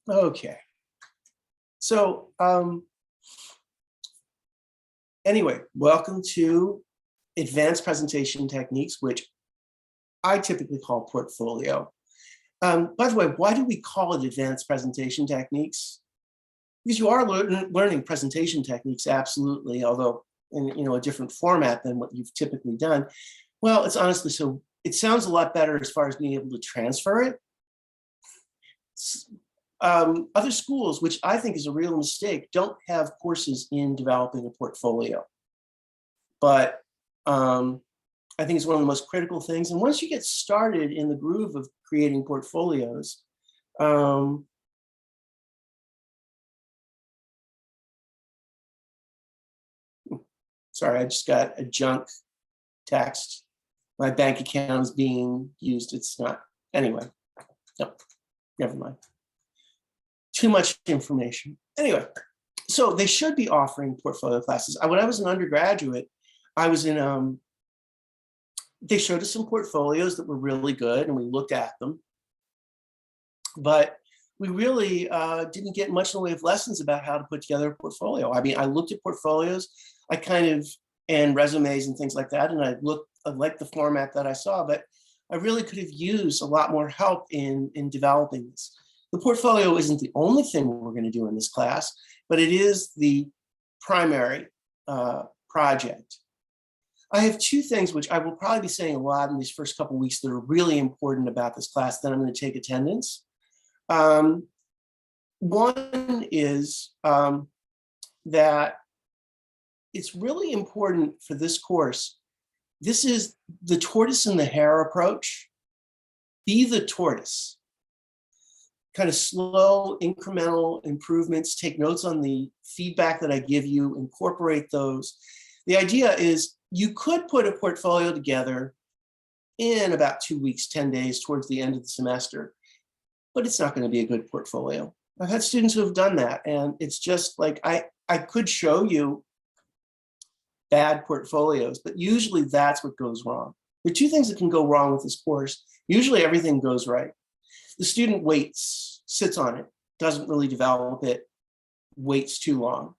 Okay. So anyway, welcome to Advanced Presentation Techniques, which I typically call portfolio. By the way, why do we call it Advanced Presentation Techniques? Because you are learning presentation techniques, absolutely, although in a different format than what you've typically done. Well, it's honestly, so it sounds a lot better as far as being able to transfer it. Other schools, which I think is a real mistake, don't have courses in developing a portfolio. But I think it's one of the most critical things. And once you get started in the groove of creating portfolios, sorry, I just got a junk text. My bank account is being used. It's not. Anyway, no, never mind. Too much information. Anyway, so they should be offering portfolio classes. When I was an undergraduate, I was in, they showed us some portfolios that were really good and we looked at them. But we really didn't get much in the way of lessons about how to put together a portfolio. I mean, I looked at portfolios, and resumes and things like that, and I liked the format that I saw, but I really could have used a lot more help in developing this. The portfolio isn't the only thing we're going to do in this class, but it is the primary project. I have two things which I will probably be saying a lot in these first couple of weeks that are really important about this class. Then I'm going to take attendance. One is that it's really important for this course. This is the tortoise and the hare approach. Be the tortoise. Kind of slow, incremental improvements, take notes on the feedback that I give you, incorporate those. The idea is you could put a portfolio together in about 2 weeks, 10 days towards the end of the semester, but it's not going to be a good portfolio. I've had students who have done that, and it's just like, I could show you bad portfolios, but usually that's what goes wrong. There are two things that can go wrong with this course. Usually everything goes right. The student waits, sits on it, doesn't really develop it, waits too long.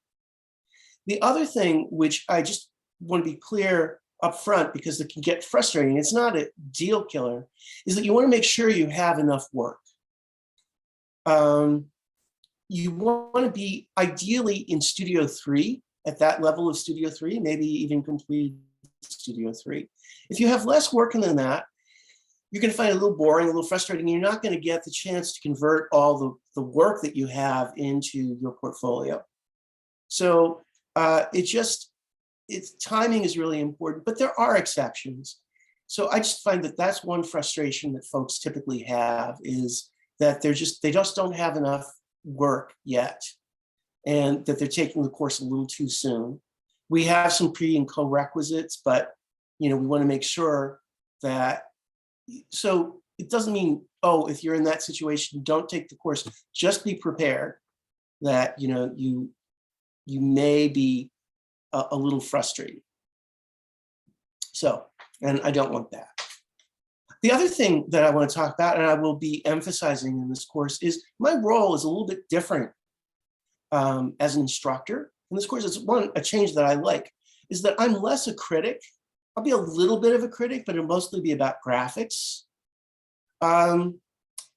The other thing, which I just want to be clear up front because it can get frustrating, it's not a deal killer, is that you want to make sure you have enough work. You want to be ideally in Studio 3, at that level of Studio 3, maybe even complete Studio 3. If you have less work than that, you're going to find it a little boring, a little frustrating, and you're not going to get the chance to convert all the work that you have into your portfolio. So timing is really important, but there are exceptions. So I just find that that's one frustration that folks typically have, is that they just don't have enough work yet, and that they're taking the course a little too soon. We have some pre and co-requisites, but we want to make sure that, so it doesn't mean, oh, if you're in that situation, don't take the course. Just be prepared that you may be a little frustrated. So, and I don't want that. The other thing that I want to talk about, and I will be emphasizing in this course, is my role is a little bit different as an instructor. In this course, it's a change that I like, is that I'm less a critic. I'll be a little bit of a critic, but it'll mostly be about graphics. I'm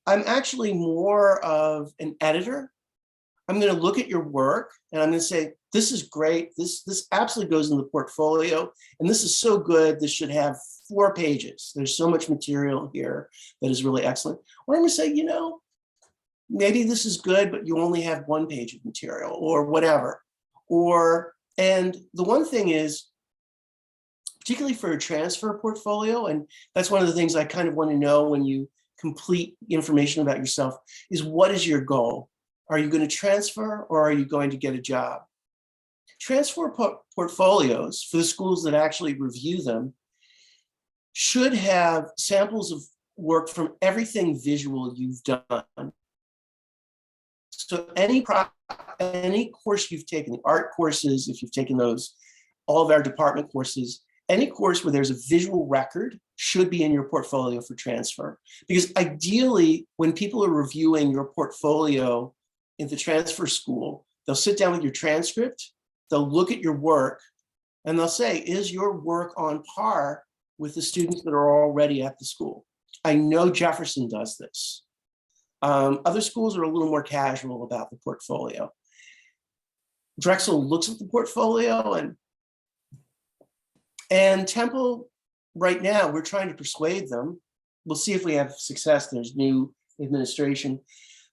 actually more of an editor. I'm going to look at your work and I'm going to say, this is great. This absolutely goes in the portfolio. And this is so good. This should have 4 pages. There's so much material here that is really excellent. Or I'm going to say, maybe this is good, but you only have 1 page of material or whatever. And the one thing is, particularly for a transfer portfolio, and that's one of the things I kind of want to know when you complete information about yourself, is what is your goal? Are you going to transfer or are you going to get a job? Transfer portfolios, for the schools that actually review them, should have samples of work from everything visual you've done. So any course you've taken, the art courses, if you've taken those, all of our department courses, any course where there's a visual record should be in your portfolio for transfer. Because ideally, when people are reviewing your portfolio in the transfer school, they'll sit down with your transcript, they'll look at your work, and they'll say, is your work on par with the students that are already at the school? I know Jefferson does this. Other schools are a little more casual about the portfolio. Drexel looks at the portfolio, and Temple, right now, we're trying to persuade them. We'll see if we have success. There's new administration.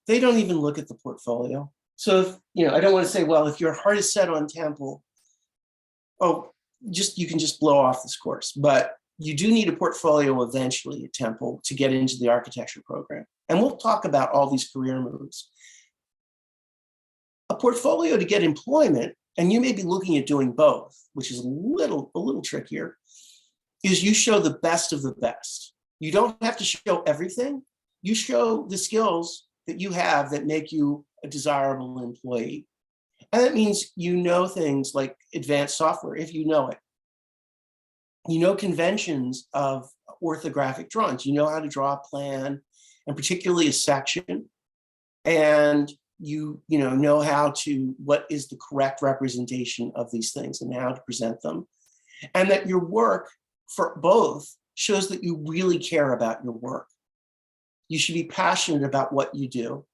They don't even look at the portfolio. So if, I don't want to say, well, if your heart is set on Temple, you can just blow off this course. But you do need a portfolio eventually at Temple to get into the architecture program. And we'll talk about all these career moves. A portfolio to get employment, and you may be looking at doing both, which is a little trickier, is you show the best of the best. You don't have to show everything. You show the skills that you have that make you a desirable employee. And that means you know things like advanced software, if you know it. You know conventions of orthographic drawings. You know how to draw a plan, and particularly a section. And you know what is the correct representation of these things and how to present them. And that your work for both shows that you really care about your work. You should be passionate about what you do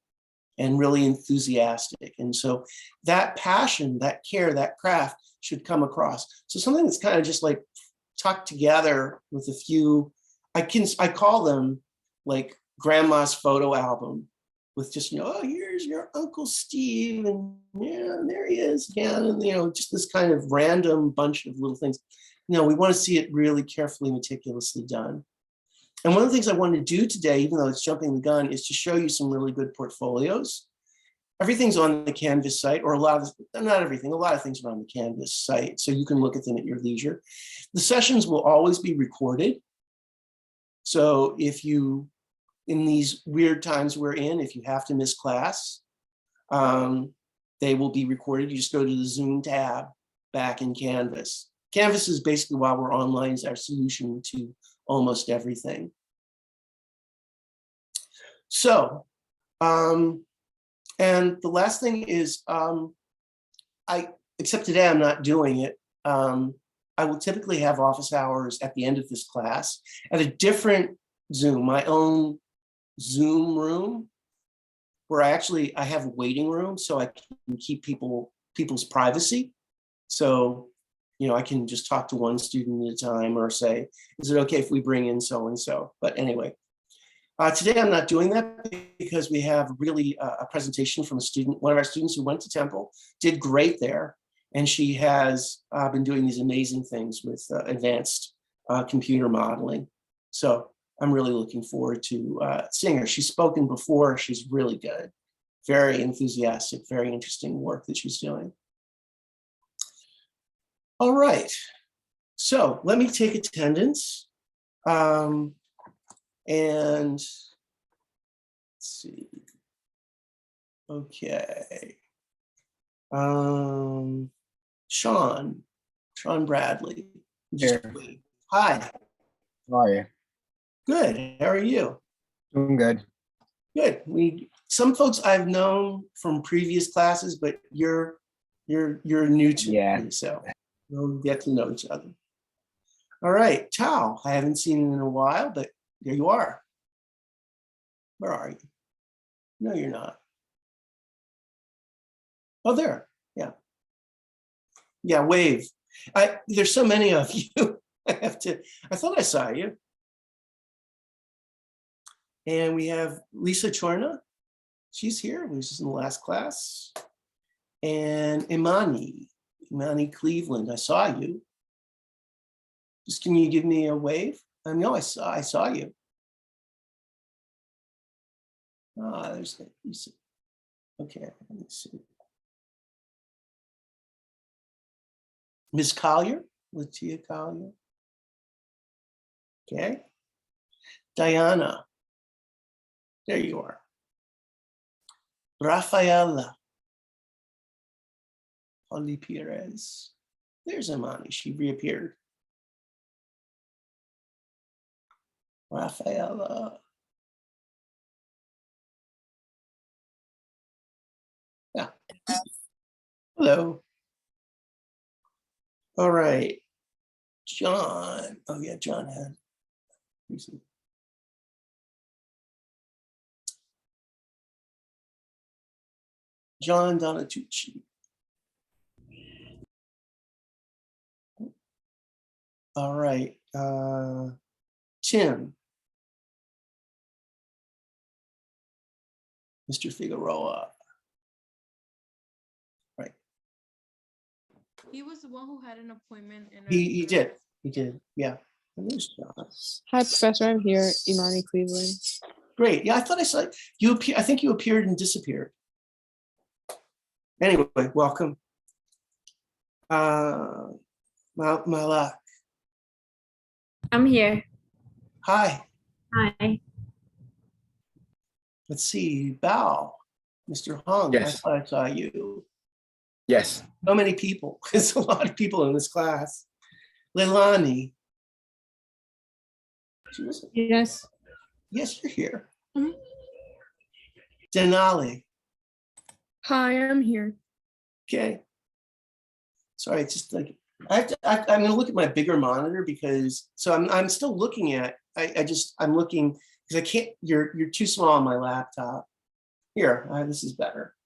and really enthusiastic. And so that passion, that care, that craft should come across. So something that's kind of just like tucked together with a few, I call them like grandma's photo album with just, here's your Uncle Steve, and there he is again, and just this kind of random bunch of little things. We want to see it really carefully, meticulously done. And one of the things I wanted to do today, even though it's jumping the gun, is to show you some really good portfolios. Everything's on the Canvas site, or not everything, a lot of things are on the Canvas site, so you can look at them at your leisure. The sessions will always be recorded. So if you, in these weird times we're in, if you have to miss class, they will be recorded. You just go to the Zoom tab back in Canvas. Canvas is basically, while we're online, is our solution to almost everything. So, and the last thing is, except today I'm not doing it. I will typically have office hours at the end of this class at a different Zoom, my own Zoom room, where I have a waiting room so I can keep people's privacy. So, I can just talk to one student at a time, or say, is it okay if we bring in so-and-so? But anyway, today I'm not doing that because we have really a presentation from one of our students who went to Temple, did great there. And she has been doing these amazing things with advanced computer modeling. So I'm really looking forward to seeing her. She's spoken before. She's really good, very enthusiastic, very interesting work that she's doing. All right, so let me take attendance. And let's see. Okay. Sean Bradley. Here. Hi. How are you? Good. How are you? Doing good. Good. Some folks I've known from previous classes, but you're new to me, so we'll get to know each other. All right, Tao. I haven't seen you in a while, but there you are. Where are you? No, you're not. Oh, there. Yeah. Yeah, wave. There's so many of you. I thought I saw you. And we have Lisa Chorna. She's here. She was in the last class. And Imani Cleveland. I saw you. Just, can you give me a wave? No, I saw you. There's Lisa. Okay, let me see. Ms. Collier, Latia Collier. Okay. Diana. There you are. Rafaela. Holly Perez. There's Imani. She reappeared. Rafaela. Hello. All right. John. Oh yeah, John had. John Donatucci. All right. Tim. Mr. Figueroa. Right. He was the one who had an appointment. In He did. He did. Yeah. And there's John. Hi, Professor. I'm here, Imani Cleveland. Great. Yeah, I thought I saw you. I think you appeared and disappeared. Anyway, welcome. Malak. I'm here. Hi. Hi. Let's see. Bao. Mr. Hung. Yes. I thought I saw you. Yes. So many people. There's a lot of people in this class. Leilani. Yes. Yes, you're here. Mhm. Denali. Hi, I'm here. Okay. Sorry, it's just like I'm going to look at my bigger monitor because I'm still looking at. I'm looking because I can't. You're too small on my laptop. Here, this is better.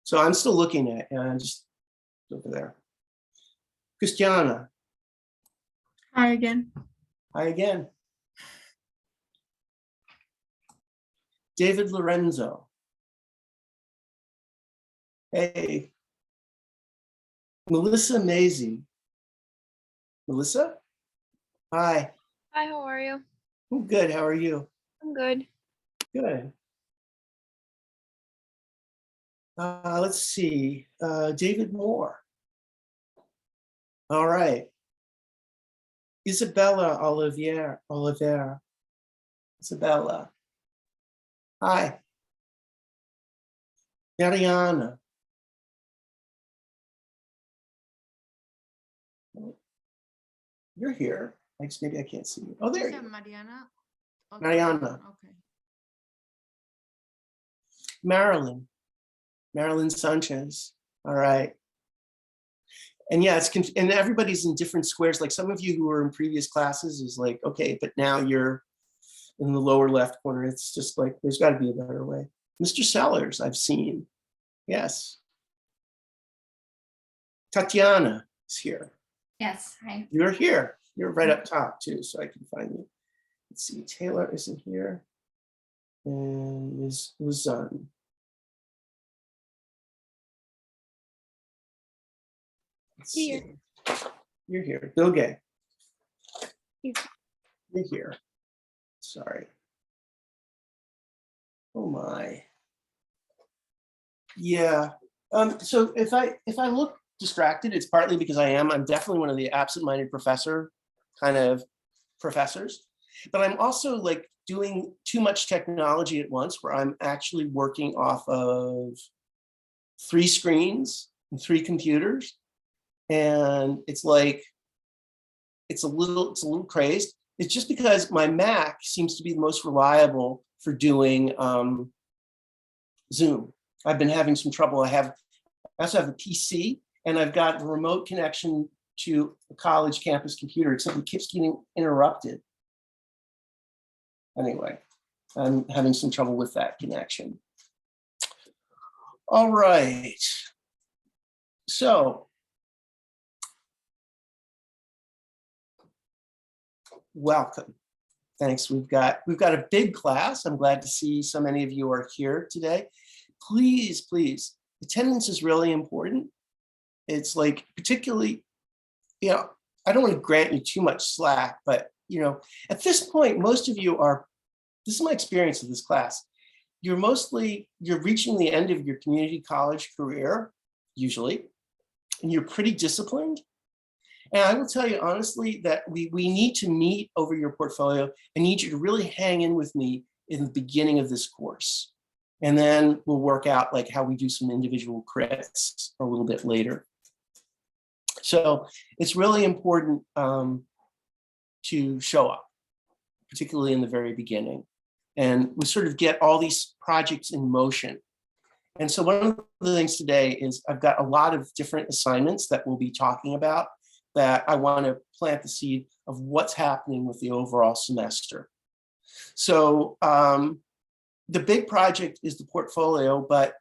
So I'm still looking at. I'm just over there. Christiana. Hi again. Hi again. David Lorenzo. Hey. Melissa Maisie. Melissa? Hi. Hi, how are you? I'm good. How are you? I'm good. Good. Let's see. David Moore. All right. Isabella Olivier. Isabella. Hi. Mariana. You're here. Maybe I can't see you. Oh, there you are. Mariana. Okay. Mariana. Okay. Marilyn Sanchez. All right. And yeah, and everybody's in different squares. Like some of you who were in previous classes is like, okay, but now you're in the lower left corner. It's just like, there's got to be a better way. Mr. Sellers, I've seen. Yes. Tatiana is here. Yes, hi. You're here. You're right up top too, so I can find you. Let's see, Taylor isn't here. And Ms. Luzon. Let's Here. see. You're here. Bill Gay. Here. You're here. Sorry. Oh my. Yeah. So if I look distracted, it's partly because I'm definitely one of the absent-minded professors, but I'm also like doing too much technology at once where I'm actually working off of 3 screens and 3 computers. And it's like, it's a little crazed. It's just because my Mac seems to be the most reliable for doing Zoom. I've been having some trouble. I also have a PC and I've got a remote connection to a college campus computer, except it keeps getting interrupted. Anyway, I'm having some trouble with that connection. All right. So, welcome. Thanks. We've got a big class. I'm glad to see so many of you are here today. Please, attendance is really important. It's like particularly, I don't want to grant you too much slack, but at this point, most of you this is my experience of this class. You're reaching the end of your community college career, usually, and you're pretty disciplined. And I will tell you honestly that we need to meet over your portfolio. I need you to really hang in with me in the beginning of this course. And then we'll work out like how we do some individual crits a little bit later. So it's really important to show up, particularly in the very beginning. And we sort of get all these projects in motion. And so one of the things today is I've got a lot of different assignments that we'll be talking about that I want to plant the seed of what's happening with the overall semester. So the big project is the portfolio, but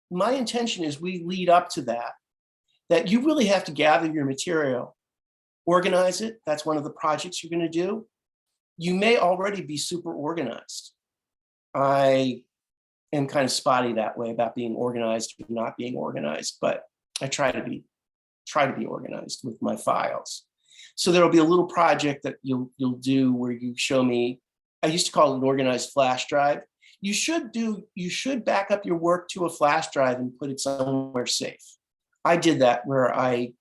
my intention is we lead up to that you really have to gather your material, organize it. That's one of the projects you're going to do. You may already be super organized. I am kind of spotty that way about being organized or not being organized, but I try to be organized with my files. So there'll be a little project that you'll do where you show me, I used to call it an organized flash drive. You should back up your work to a flash drive and put it somewhere safe. I did that where I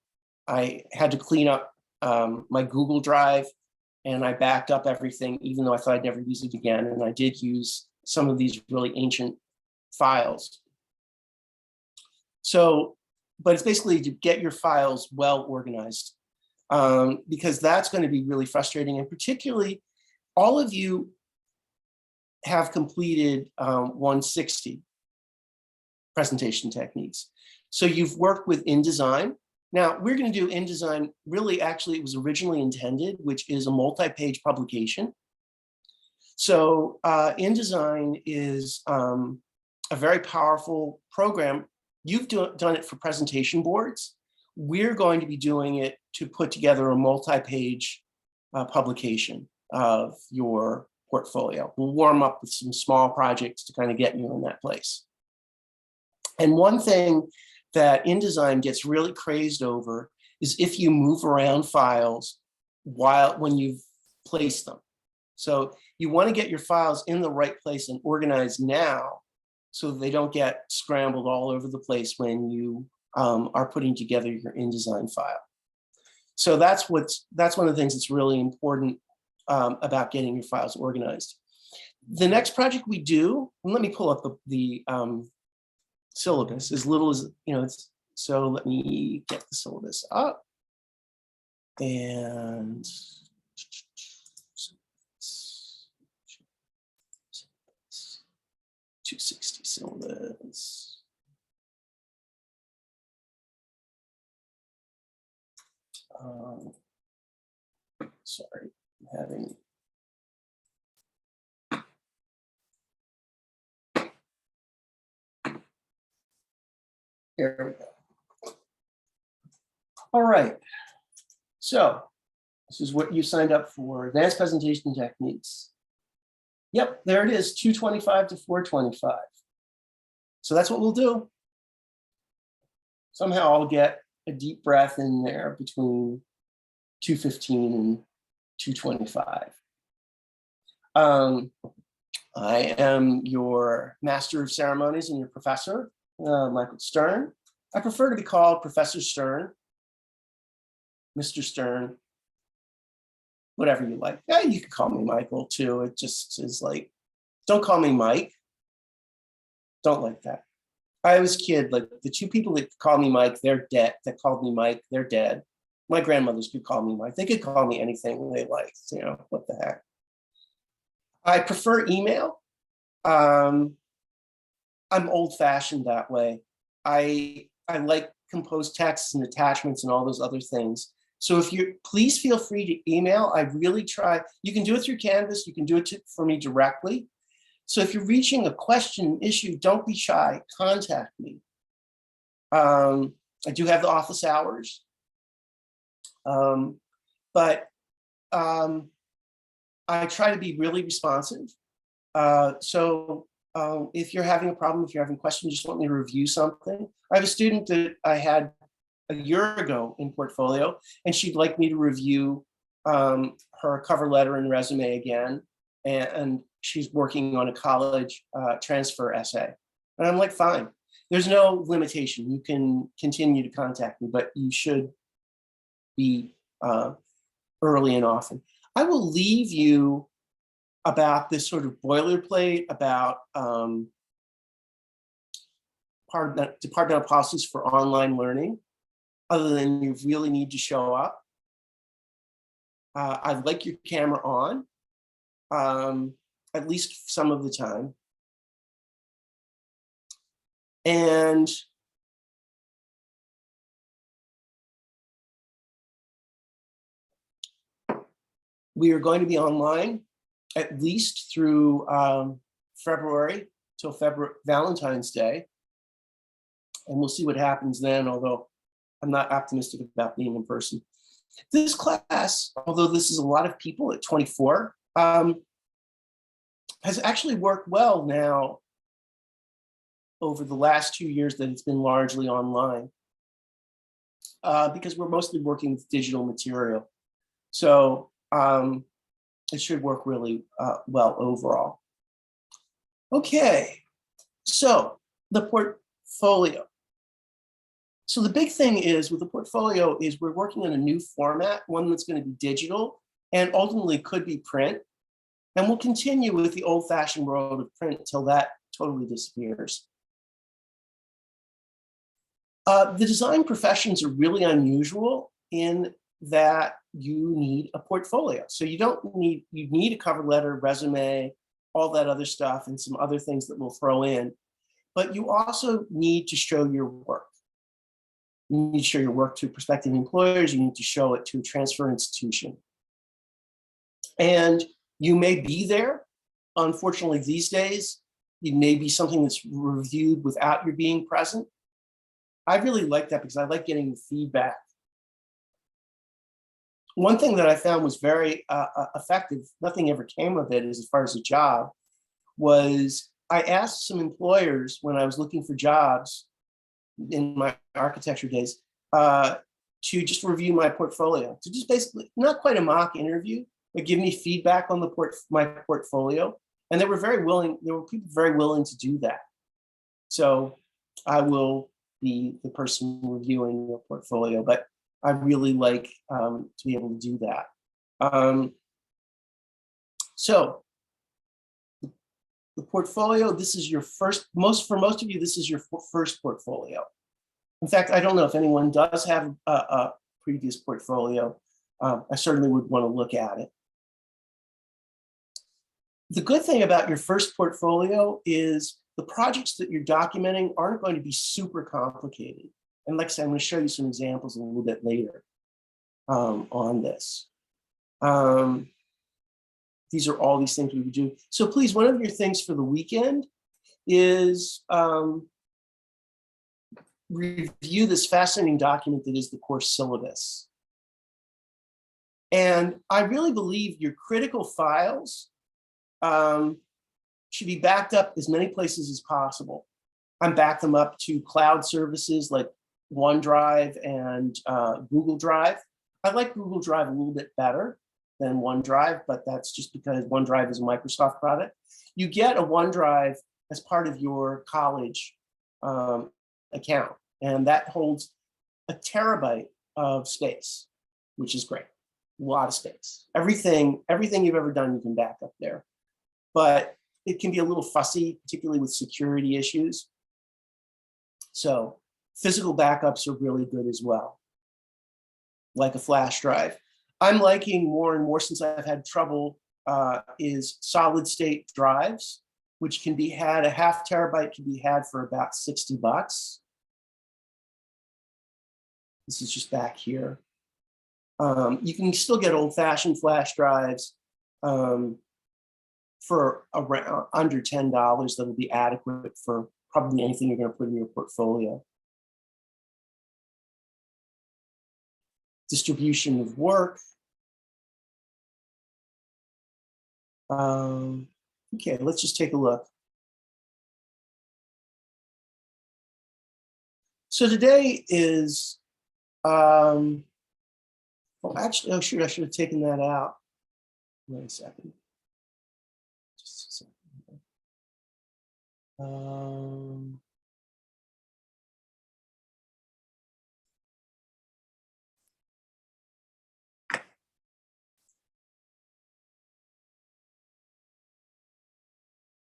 had to clean up my Google Drive, and I backed up everything, even though I thought I'd never use it again. And I did use some of these really ancient files. So, but it's basically to get your files well organized, because that's going to be really frustrating. And particularly, all of you have completed 160 presentation techniques. So you've worked with InDesign. Now we're going to do InDesign, really, actually, it was originally intended, which is a multi-page publication. So InDesign is a very powerful program. You've done it for presentation boards. We're going to be doing it to put together a multi-page publication of your portfolio. We'll warm up with some small projects to kind of get you in that place. And one thing that InDesign gets really crazed over is if you move around files when you've placed them. So you want to get your files in the right place and organized now so that they don't get scrambled all over the place when you are putting together your InDesign file. So that's one of the things that's really important about getting your files organized. The next project we do, and let me pull up the syllabus as little as, so let me get the syllabus up. And 260 syllabus. Sorry, I'm having. Here we go. All right. So this is what you signed up for, advanced presentation techniques. Yep, there it is, 225 to 425. So that's what we'll do. Somehow I'll get a deep breath in there between 215 and 225. I am your master of ceremonies and your professor, Michael Stern. I prefer to be called Professor Stern, Mr. Stern, whatever you like. Yeah, you can call me Michael too. It just is like, don't call me Mike. Don't like that. I was a kid, like the two people that call me Mike, they're dead. That called me Mike, they're dead. My grandmothers could call me Mike. They could call me anything they liked, what the heck. I prefer email. I'm old-fashioned that way. I like composed texts and attachments and all those other things. So if you, please feel free to email. I really try. You can do it through Canvas. You can do it for me directly. So if you're reaching a question, issue, don't be shy. Contact me. I do have the office hours. But I try to be really responsive. So if you're having a problem, if you're having questions, just want me to review something. I have a student that I had a year ago in portfolio, and she'd like me to review her cover letter and resume again. And she's working on a college transfer essay. And I'm like, fine. There's no limitation. You can continue to contact me, but you should be early and often. I will leave you about this sort of boilerplate about departmental policies for online learning, other than you really need to show up. I'd like your camera on, at least some of the time. And we are going to be online at least through February, till Valentine's Day. And we'll see what happens then, although I'm not optimistic about being in person. This class, although this is a lot of people at 24, has actually worked well now over the last 2 years that it's been largely online, because we're mostly working with digital material. So it should work really well overall. Okay, so the portfolio. So the big thing is with the portfolio is we're working on a new format, one that's going to be digital and ultimately could be print. And we'll continue with the old-fashioned world of print until that totally disappears. The design professions are really unusual in that you need a portfolio. So you need a cover letter, resume, all that other stuff, and some other things that we'll throw in. But you also need to show your work. You need to show your work to prospective employers. You need to show it to a transfer institution. And you may be there. Unfortunately, these days, it may be something that's reviewed without your being present. I really like that because I like getting the feedback. One thing that I found was very effective, nothing ever came of it as far as a job, was I asked some employers when I was looking for jobs in my architecture days to just review my portfolio, to just basically, not quite a mock interview, but give me feedback on my portfolio. And they were very willing, there were people very willing to do that. So I will be the person reviewing your portfolio, but I really like to be able to do that. So the portfolio, this is your first, for most of you, this is your first portfolio. In fact, I don't know if anyone does have a previous portfolio. I certainly would want to look at it. The good thing about your first portfolio is the projects that you're documenting aren't going to be super complicated. And like I said, I'm going to show you some examples a little bit later on this. These are all these things we would do. So please, one of your things for the weekend is review this fascinating document that is the course syllabus. And I really believe your critical files should be backed up as many places as possible. I back them up to cloud services like OneDrive and Google Drive. I like Google Drive a little bit better than OneDrive, but that's just because OneDrive is a Microsoft product. You get a OneDrive as part of your college account, and that holds a terabyte of space, which is great. A lot of space. Everything you've ever done, you can back up there. But it can be a little fussy, particularly with security issues. So physical backups are really good as well, like a flash drive. I'm liking more and more, since I've had trouble, is solid state drives, which can be had, a half terabyte can be had for about $60. This is just back here. You can still get old fashioned flash drives for around under $10 that will be adequate for probably anything you're going to put in your portfolio. Distribution of work. Okay, let's just take a look. So today is, well, actually, oh shoot, I should have taken that out. Wait a second. Just a second.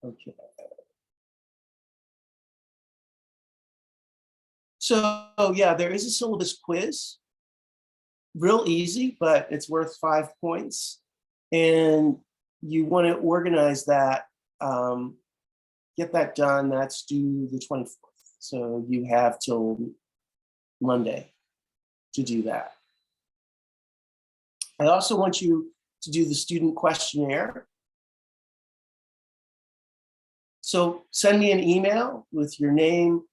Okay. So yeah, there is a syllabus quiz. Real easy, but it's worth 5 points. And you want to organize that, get that done. That's due the 24th. So you have till Monday to do that. I also want you to do the student questionnaire. So send me an email with your name,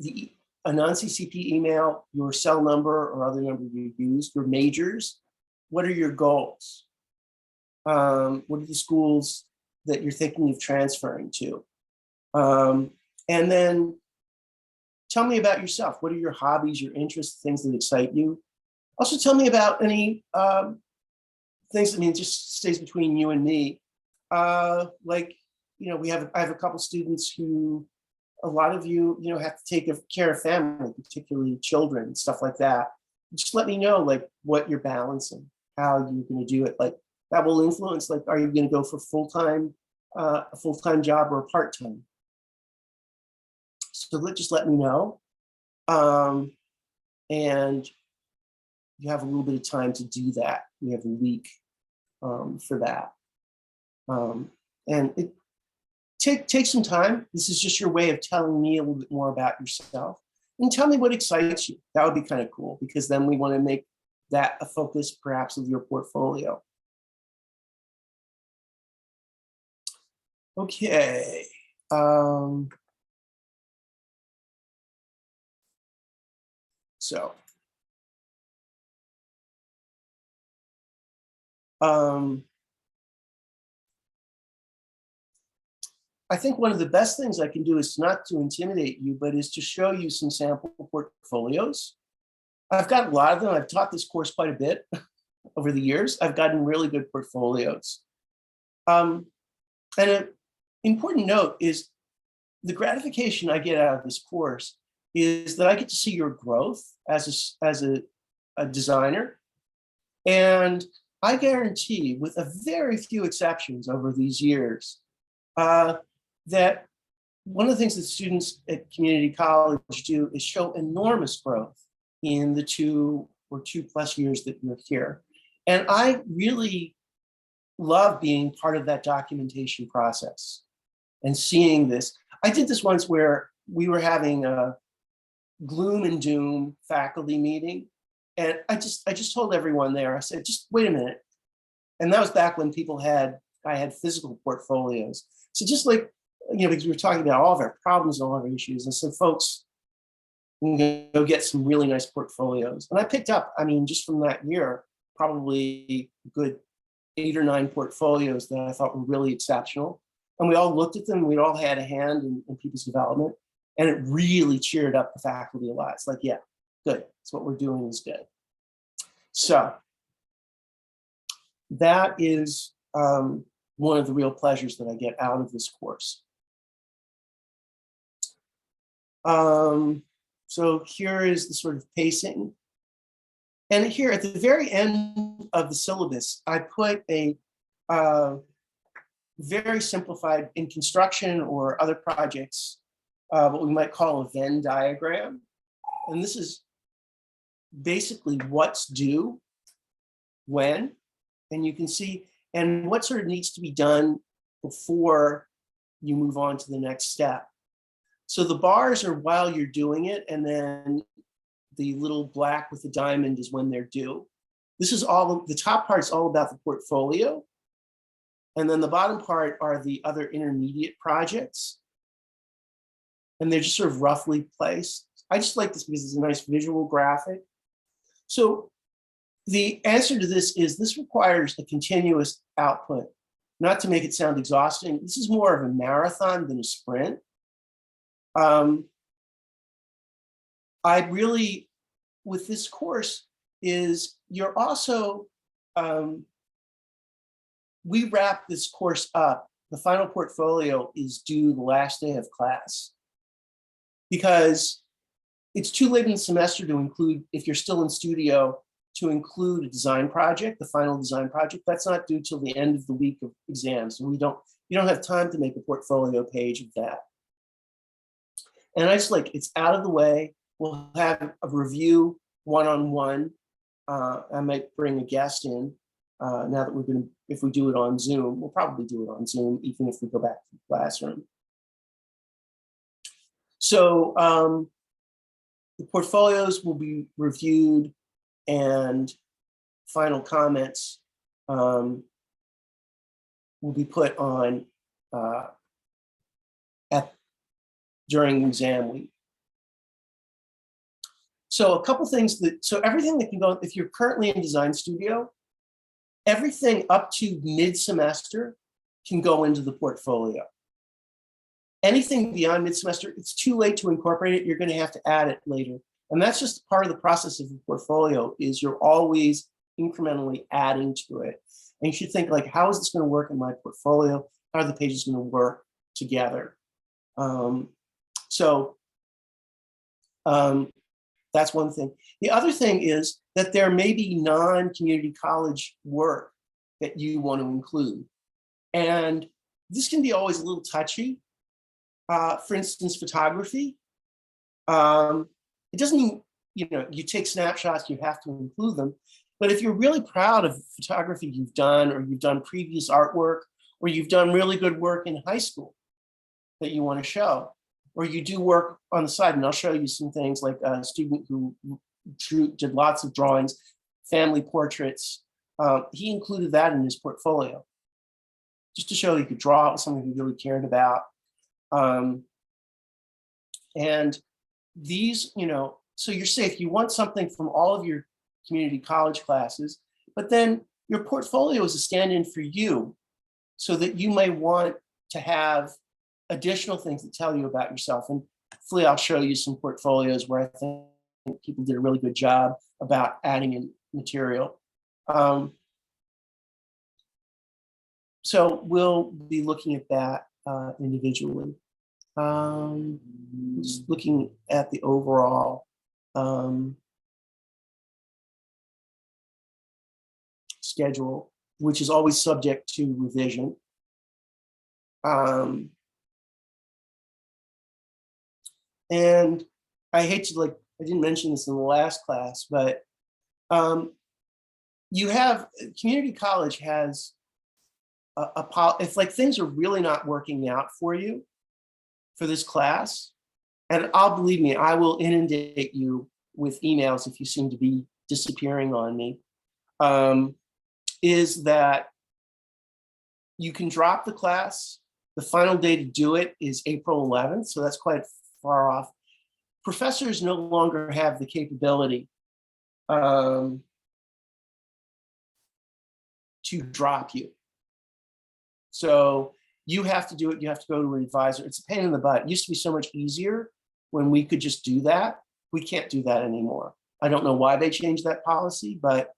a non-CCP email, your cell number or other number you use, your majors. What are your goals? What are the schools that you're thinking of transferring to? And then tell me about yourself. What are your hobbies, your interests, things that excite you? Also tell me about any things, I mean, just stays between you and me. Like, you know, I have a couple students who, a lot of you, have to take care of family, particularly children, stuff like that. Just let me know, like, what you're balancing, how you're going to do it. Like, that will influence, like, are you going to go for a full-time job or a part-time? So just let me know. And you have a little bit of time to do that. We have a week for that. And it take some time. This is just your way of telling me a little bit more about yourself. And tell me what excites you. That would be kind of cool, because then we want to make that a focus perhaps of your portfolio. Okay. So, I think one of the best things I can do is not to intimidate you, but is to show you some sample portfolios. I've got a lot of them. I've taught this course quite a bit over the years. I've gotten really good portfolios. And an important note is the gratification I get out of this course is that I get to see your growth as a designer. And I guarantee, with a very few exceptions over these years, that one of the things that students at community college do is show enormous growth in the 2 or 2+ years that you're here. And I really love being part of that documentation process and seeing this. I did this once where we were having a gloom and doom faculty meeting. And I just told everyone there, I said, just wait a minute. And that was back when I had physical portfolios. So just like, because we were talking about all of our problems and all of our issues. And so folks, we can go get some really nice portfolios. And I picked up, just from that year, probably a good 8 or 9 portfolios that I thought were really exceptional. And we all looked at them, we all had a hand in people's development. And it really cheered up the faculty a lot. It's like, yeah, good. That's what we're doing is good. So that is one of the real pleasures that I get out of this course. So here is the sort of pacing. And here at the very end of the syllabus, I put a very simplified, in construction or other projects, what we might call a Venn diagram. And this is basically what's due, when, and you can see, and what sort of needs to be done before you move on to the next step. So the bars are while you're doing it, and then the little black with the diamond is when they're due. This is all, the top part's all about the portfolio. And then the bottom part are the other intermediate projects. And they're just sort of roughly placed. I just like this because it's a nice visual graphic. So the answer to this is this requires a continuous output. Not to make it sound exhausting, this is more of a marathon than a sprint. I really, with this course, is you're also, we wrap this course up. The final portfolio is due the last day of class, because it's too late in the semester to include, if you're still in studio, to include a design project, the final design project. That's not due till the end of the week of exams. So you don't have time to make a portfolio page of that. And I just like, it's out of the way. We'll have a review one-on-one. I might bring a guest in now that if we do it on Zoom, we'll probably do it on Zoom, even if we go back to the classroom. So the portfolios will be reviewed and final comments will be put on during exam week. So a couple things so everything that can go, if you're currently in Design Studio, everything up to mid-semester can go into the portfolio. Anything beyond mid-semester, it's too late to incorporate it. You're going to have to add it later. And that's just part of the process of the portfolio, is you're always incrementally adding to it. And you should think like, how is this going to work in my portfolio? How are the pages going to work together? That's one thing. The other thing is that there may be non-community college work that you want to include. And this can be always a little touchy. For instance, photography. It doesn't mean, you take snapshots, you have to include them. But if you're really proud of photography you've done, or you've done previous artwork, or you've done really good work in high school that you want to show, or you do work on the side, and I'll show you some things like a student who did lots of drawings, family portraits. He included that in his portfolio, just to show he could draw. It was something he really cared about. And these, so you're safe. You want something from all of your community college classes, but then your portfolio is a stand-in for you, so that you may want to have additional things that tell you about yourself. And hopefully I'll show you some portfolios where I think people did a really good job about adding in material. So we'll be looking at that individually. Just looking at the overall schedule, which is always subject to revision. And I hate to I didn't mention this in the last class, but you have, community college has if things are really not working out for you for this class, and believe me, I will inundate you with emails if you seem to be disappearing on me, is that you can drop the class. The final day to do it is April 11th, so that's quite far off. Professors no longer have the capability to drop you. So you have to do it. You have to go to an advisor. It's a pain in the butt. It used to be so much easier when we could just do that. We can't do that anymore. I don't know why they changed that policy, but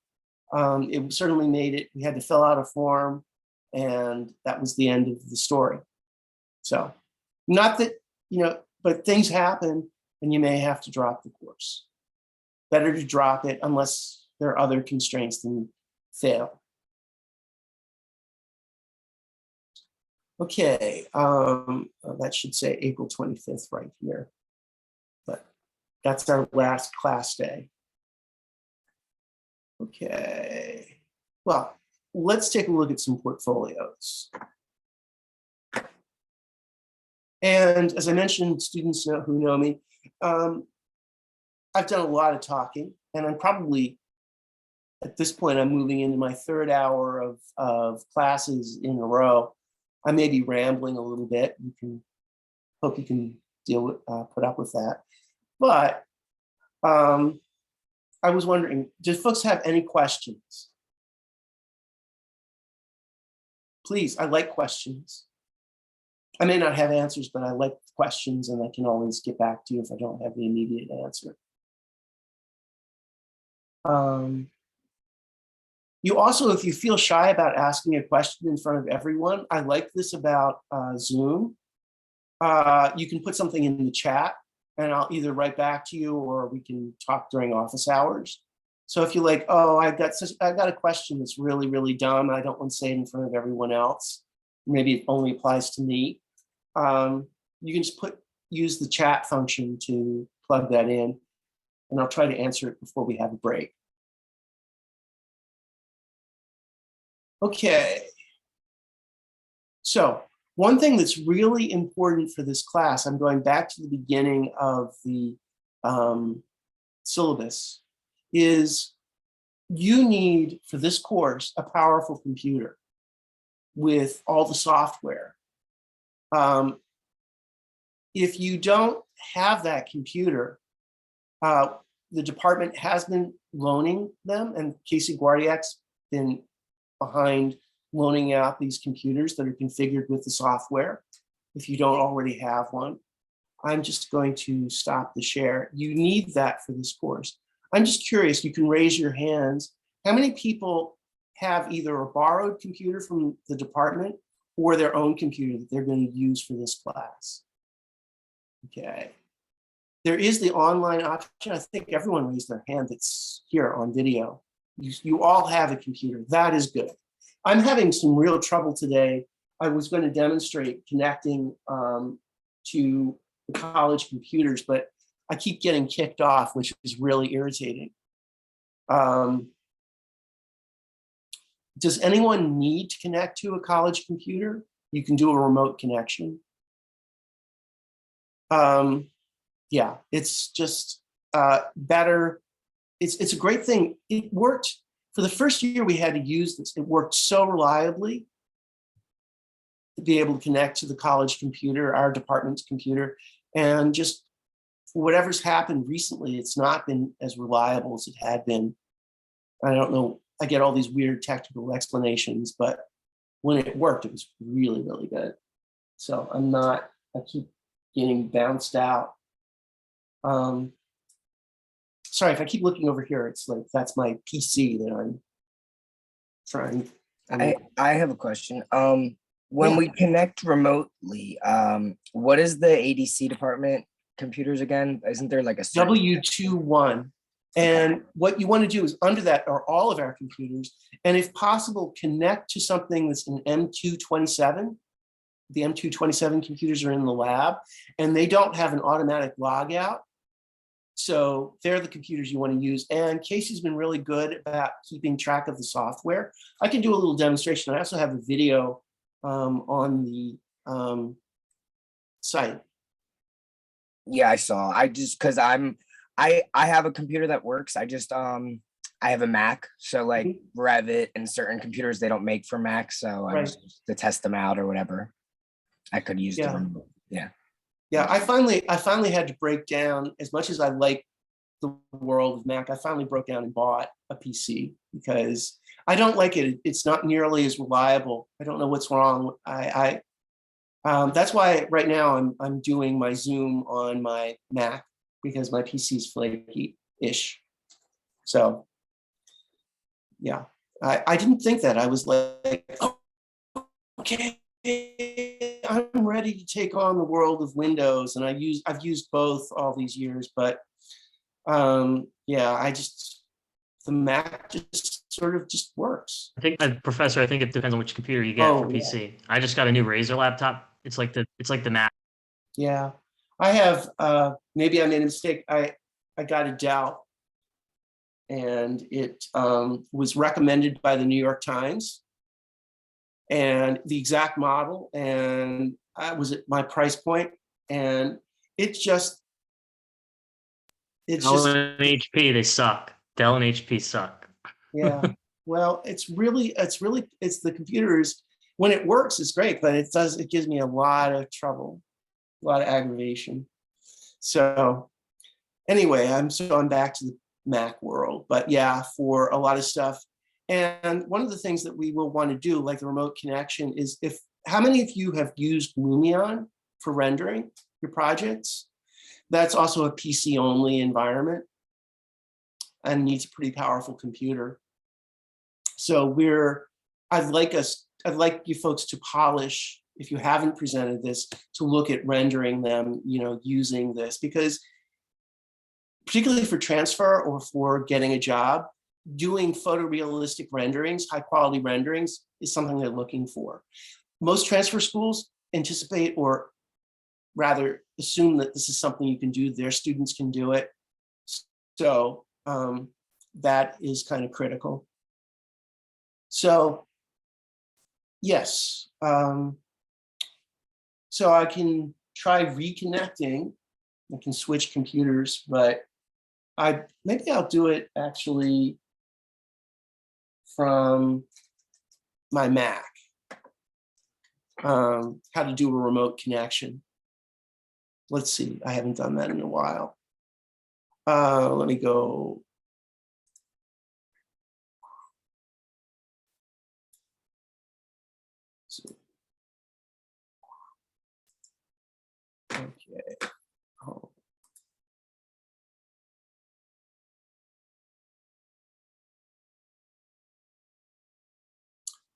it certainly made it, we had to fill out a form, and that was the end of the story. So not that, but things happen and you may have to drop the course. Better to drop it unless there are other constraints than fail. Okay, that should say April 25th right here, but that's our last class day. Okay, well, let's take a look at some portfolios. And as I mentioned, students who know me, I've done a lot of talking, and I'm probably, at this point, I'm moving into my third hour of classes in a row. I may be rambling a little bit. Hope you can put up with that. But I was wondering, do folks have any questions? Please, I like questions. I may not have answers, but I like questions, and I can always get back to you if I don't have the immediate answer. You also, if you feel shy about asking a question in front of everyone, I like this about Zoom. You can put something in the chat, and I'll either write back to you, or we can talk during office hours. So if you're like, oh, I've got a question that's really, really dumb, and I don't want to say it in front of everyone else, maybe it only applies to me, you can just use the chat function to plug that in, and I'll try to answer it before we have a break. Okay, so One thing that's really important for this class, I'm going back to the beginning of the syllabus, is you need, for this course, a powerful computer with all the software. If you don't have that computer, the department has been loaning them, and Casey Guardiak's been behind loaning out these computers that are configured with the software. If you don't already have one, I'm just going to stop the share. You need that for this course. I'm just curious, you can raise your hands. How many people have either a borrowed computer from the department or their own computer that they're going to use for this class? Okay. There is the online option. I think everyone raised their hand that's here on video. You all have a computer. That is good. I'm having some real trouble today. I was going to demonstrate connecting to the college computers, but I keep getting kicked off, which is really irritating. Does anyone need to connect to a college computer? You can do a remote connection. Yeah, it's just better. It's a great thing. It worked for the first year we had to use this. It worked so reliably to be able to connect to the college computer, our department's computer, and just whatever's happened recently, it's not been as reliable as it had been. I don't know. I get all these weird technical explanations, but when it worked, it was really, really good. So I keep getting bounced out. Sorry, if I keep looking over here, it's like, that's my PC that I'm trying. I have a question. When Yeah. we connect remotely, what is the ADC department computers again? Isn't there like a certain- W21. And what you want to do is under that are all of our computers. And if possible, connect to something that's an M227. The M227 computers are in the lab and they don't have an automatic logout. So they're the computers you want to use. And Casey's been really good about keeping track of the software. I can do a little demonstration. I also have a video on the site. Yeah, I saw. I just because I have a computer that works. I just I have a Mac, so like Revit and certain computers they don't make for Mac, so I Right. just to test them out or whatever. I could use Yeah. the remote. Yeah. Yeah, I finally had to break down, as much as I like the world of Mac, I finally broke down and bought a PC because I don't like it. It's not nearly as reliable. I don't know what's wrong. That's why right now I'm doing my Zoom on my Mac because my PC is flaky-ish. So yeah, I didn't think that. I was like, oh, okay, I'm ready to take on the world of Windows, and I've used both all these years, but yeah, the Mac just sort of just works. I think, Professor, I think it depends on which computer you get Oh, for yeah. PC. I just got a new Razer laptop. It's like the Mac. Yeah, I have, maybe I made a mistake. I got a Dell, and it was recommended by the New York Times, and the exact model, and I was at my price point, and Dell and HP, they suck. Dell and HP suck. yeah. Well, it's the computers. When it works, it's great, but it gives me a lot of trouble, a lot of aggravation. So anyway, I'm back to the Mac world, but yeah, for a lot of stuff. And one of the things that we will want to do, like the remote connection, is how many of you have used Lumion for rendering your projects? That's also a PC only environment and needs a pretty powerful computer. So I'd like you folks to polish, if you haven't presented this, to look at rendering them, using this, because particularly for transfer or for getting a job, doing photorealistic renderings, high quality renderings, is something they're looking for. Most transfer schools anticipate, or rather assume, that this is something you can do, their students can do it. So that is kind of critical. So yes, So I can try reconnecting. I can switch computers, but maybe I'll do it actually from my Mac. How to do a remote connection. Let's see, I haven't done that in a while. Let me go. Okay. Oh.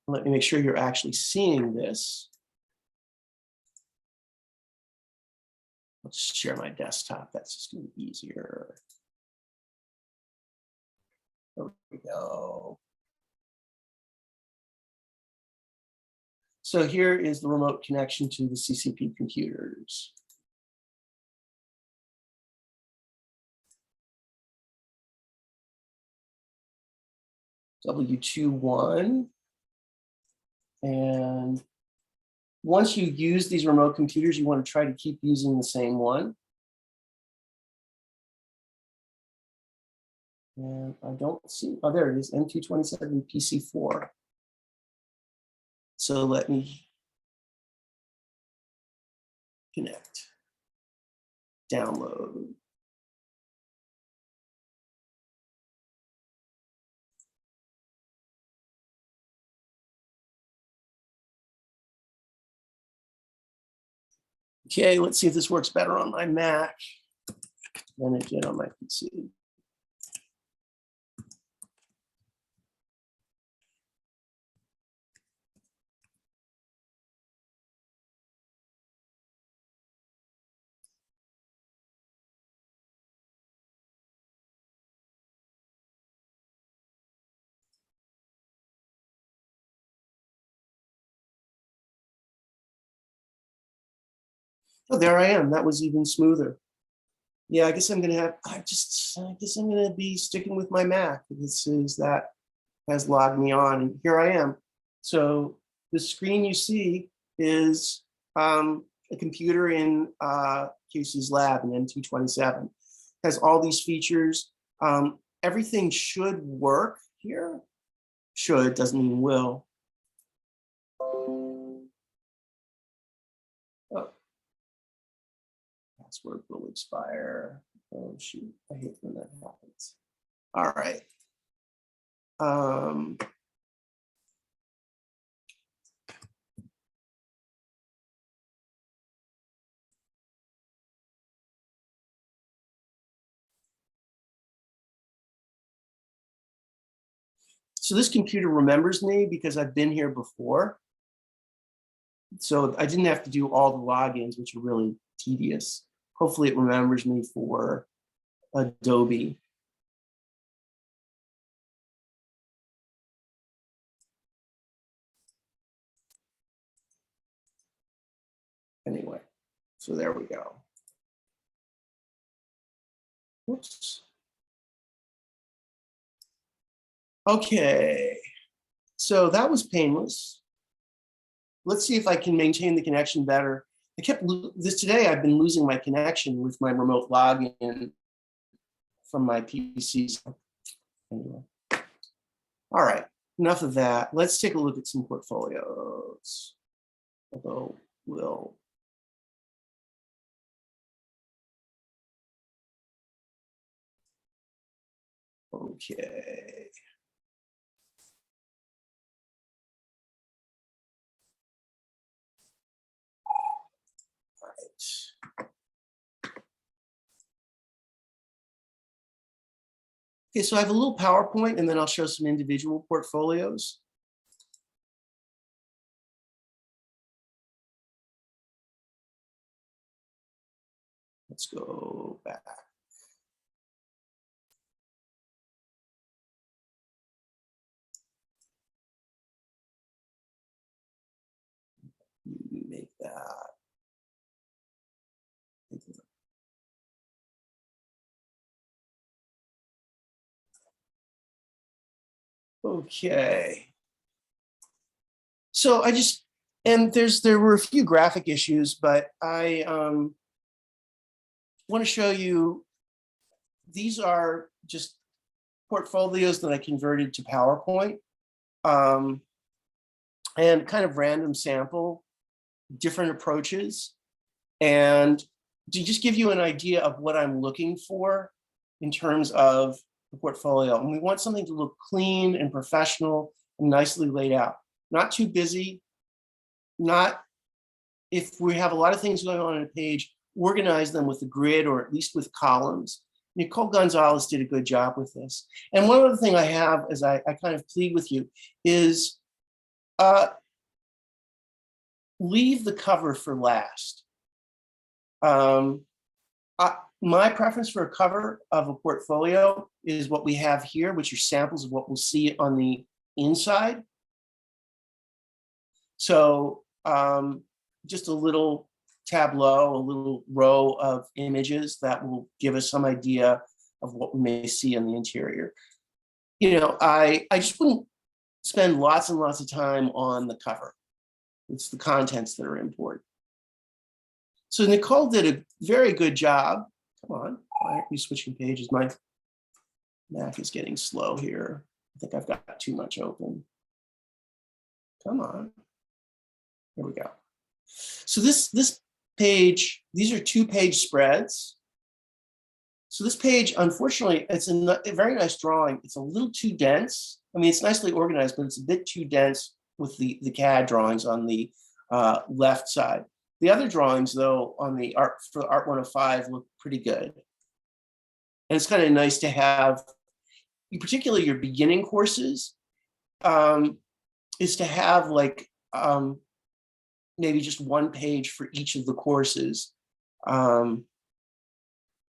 Let me make sure you're actually seeing this. I'll just share my desktop. That's just going to be easier. There we go. So here is the remote connection to the CCP computers. W21. And once you use these remote computers, you want to try to keep using the same one. And I don't see, oh, there it is, M227 PC4. So let me connect, download. Okay, let's see if this works better on my Mac than it did on my PC. Oh, there I am. That was even smoother. Yeah, I guess I'm gonna have. I guess I'm gonna be sticking with my Mac. That has logged me on, and here I am. So the screen you see is a computer in QC's lab in M227. Has all these features. Everything should work here. Should doesn't mean will. Oh. Password will expire. Oh shoot, I hate when that happens. All right. So this computer remembers me because I've been here before. So I didn't have to do all the logins, which are really tedious. Hopefully it remembers me for Adobe. Anyway, so there we go. Whoops. Okay, so that was painless. Let's see if I can maintain the connection better. I kept this today. I've been losing my connection with my remote login from my PC. Anyway, all right, enough of that. Let's take a look at some portfolios. Although we'll. Okay. All right. Okay, so I have a little PowerPoint and then I'll show some individual portfolios. Let's go back. Make that. Okay. So I just And there were a few graphic issues, but I want to show you, these are just portfolios that I converted to PowerPoint, and kind of random sample different approaches, and to just give you an idea of what I'm looking for in terms of the portfolio. And we want something to look clean and professional and nicely laid out, not too busy, not, if we have a lot of things going on a page, organize them with a grid or at least with columns. Nicole Gonzalez did a good job with this. And one other thing I have, as I kind of plead with you, is leave the cover for last. My preference for a cover of a portfolio is what we have here, which are samples of what we'll see on the inside. So just a little tableau, a little row of images that will give us some idea of what we may see on the interior. You know, I just wouldn't spend lots and lots of time on the cover. It's the contents that are important. So Nicole did a very good job. Come on, why aren't you switching pages? My Mac is getting slow here. I think I've got too much open. Come on. Here we go. So this page, these are 2-page spreads. So this page, unfortunately, it's a very nice drawing. It's a little too dense. I mean, it's nicely organized, but it's a bit too dense with the CAD drawings on the left side. The other drawings, though, on the Art 105 look pretty good. And it's kind of nice to have, particularly your beginning courses, is to have like maybe just 1 page for each of the courses.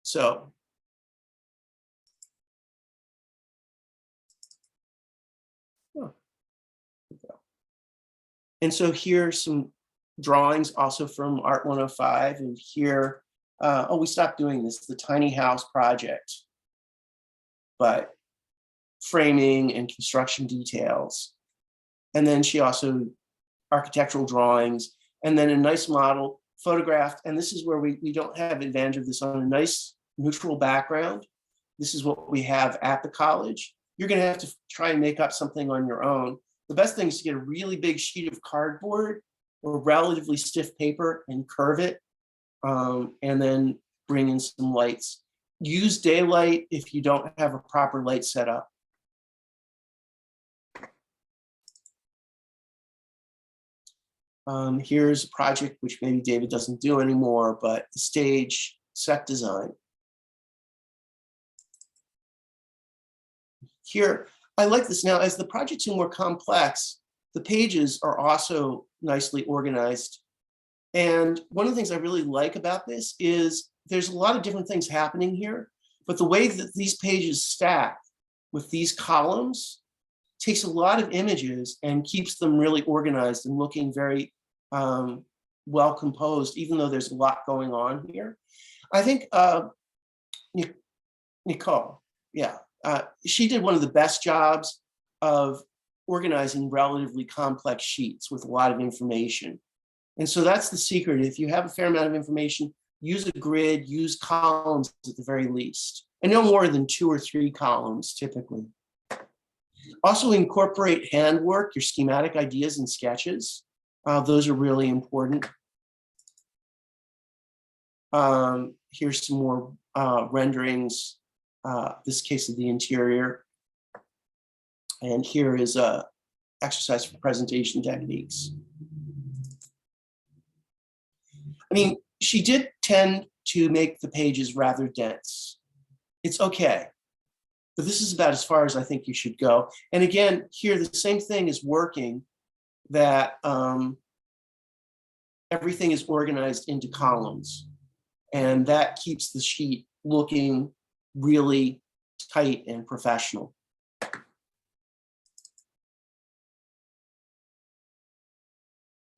So. And so here's some drawings also from Art 105, and here, oh, we stopped doing this, the tiny house project, but framing and construction details. And then she also, architectural drawings, and then a nice model photographed. And this is where we don't have advantage of this, on a nice neutral background. This is what we have at the college. You're gonna have to try and make up something on your own. The best thing is to get a really big sheet of cardboard or relatively stiff paper and curve it, and then bring in some lights. Use daylight if you don't have a proper light setup. Here's a project which maybe David doesn't do anymore, but the stage set design. Here, I like this. Now, as the projects are more complex, the pages are also nicely organized. And one of the things I really like about this is there's a lot of different things happening here, but the way that these pages stack with these columns takes a lot of images and keeps them really organized and looking very well composed, even though there's a lot going on here. I think Nicole, yeah, she did one of the best jobs of organizing relatively complex sheets with a lot of information. And so that's the secret. If you have a fair amount of information, use a grid, use columns at the very least, and no more than 2 or 3 columns typically. Also incorporate handwork, your schematic ideas and sketches. Those are really important. Here's some more renderings, this case of the interior. And here is a exercise for presentation techniques. I mean, she did tend to make the pages rather dense. It's okay, but this is about as far as I think you should go. And again, here, the same thing is working, that everything is organized into columns, and that keeps the sheet looking really tight and professional.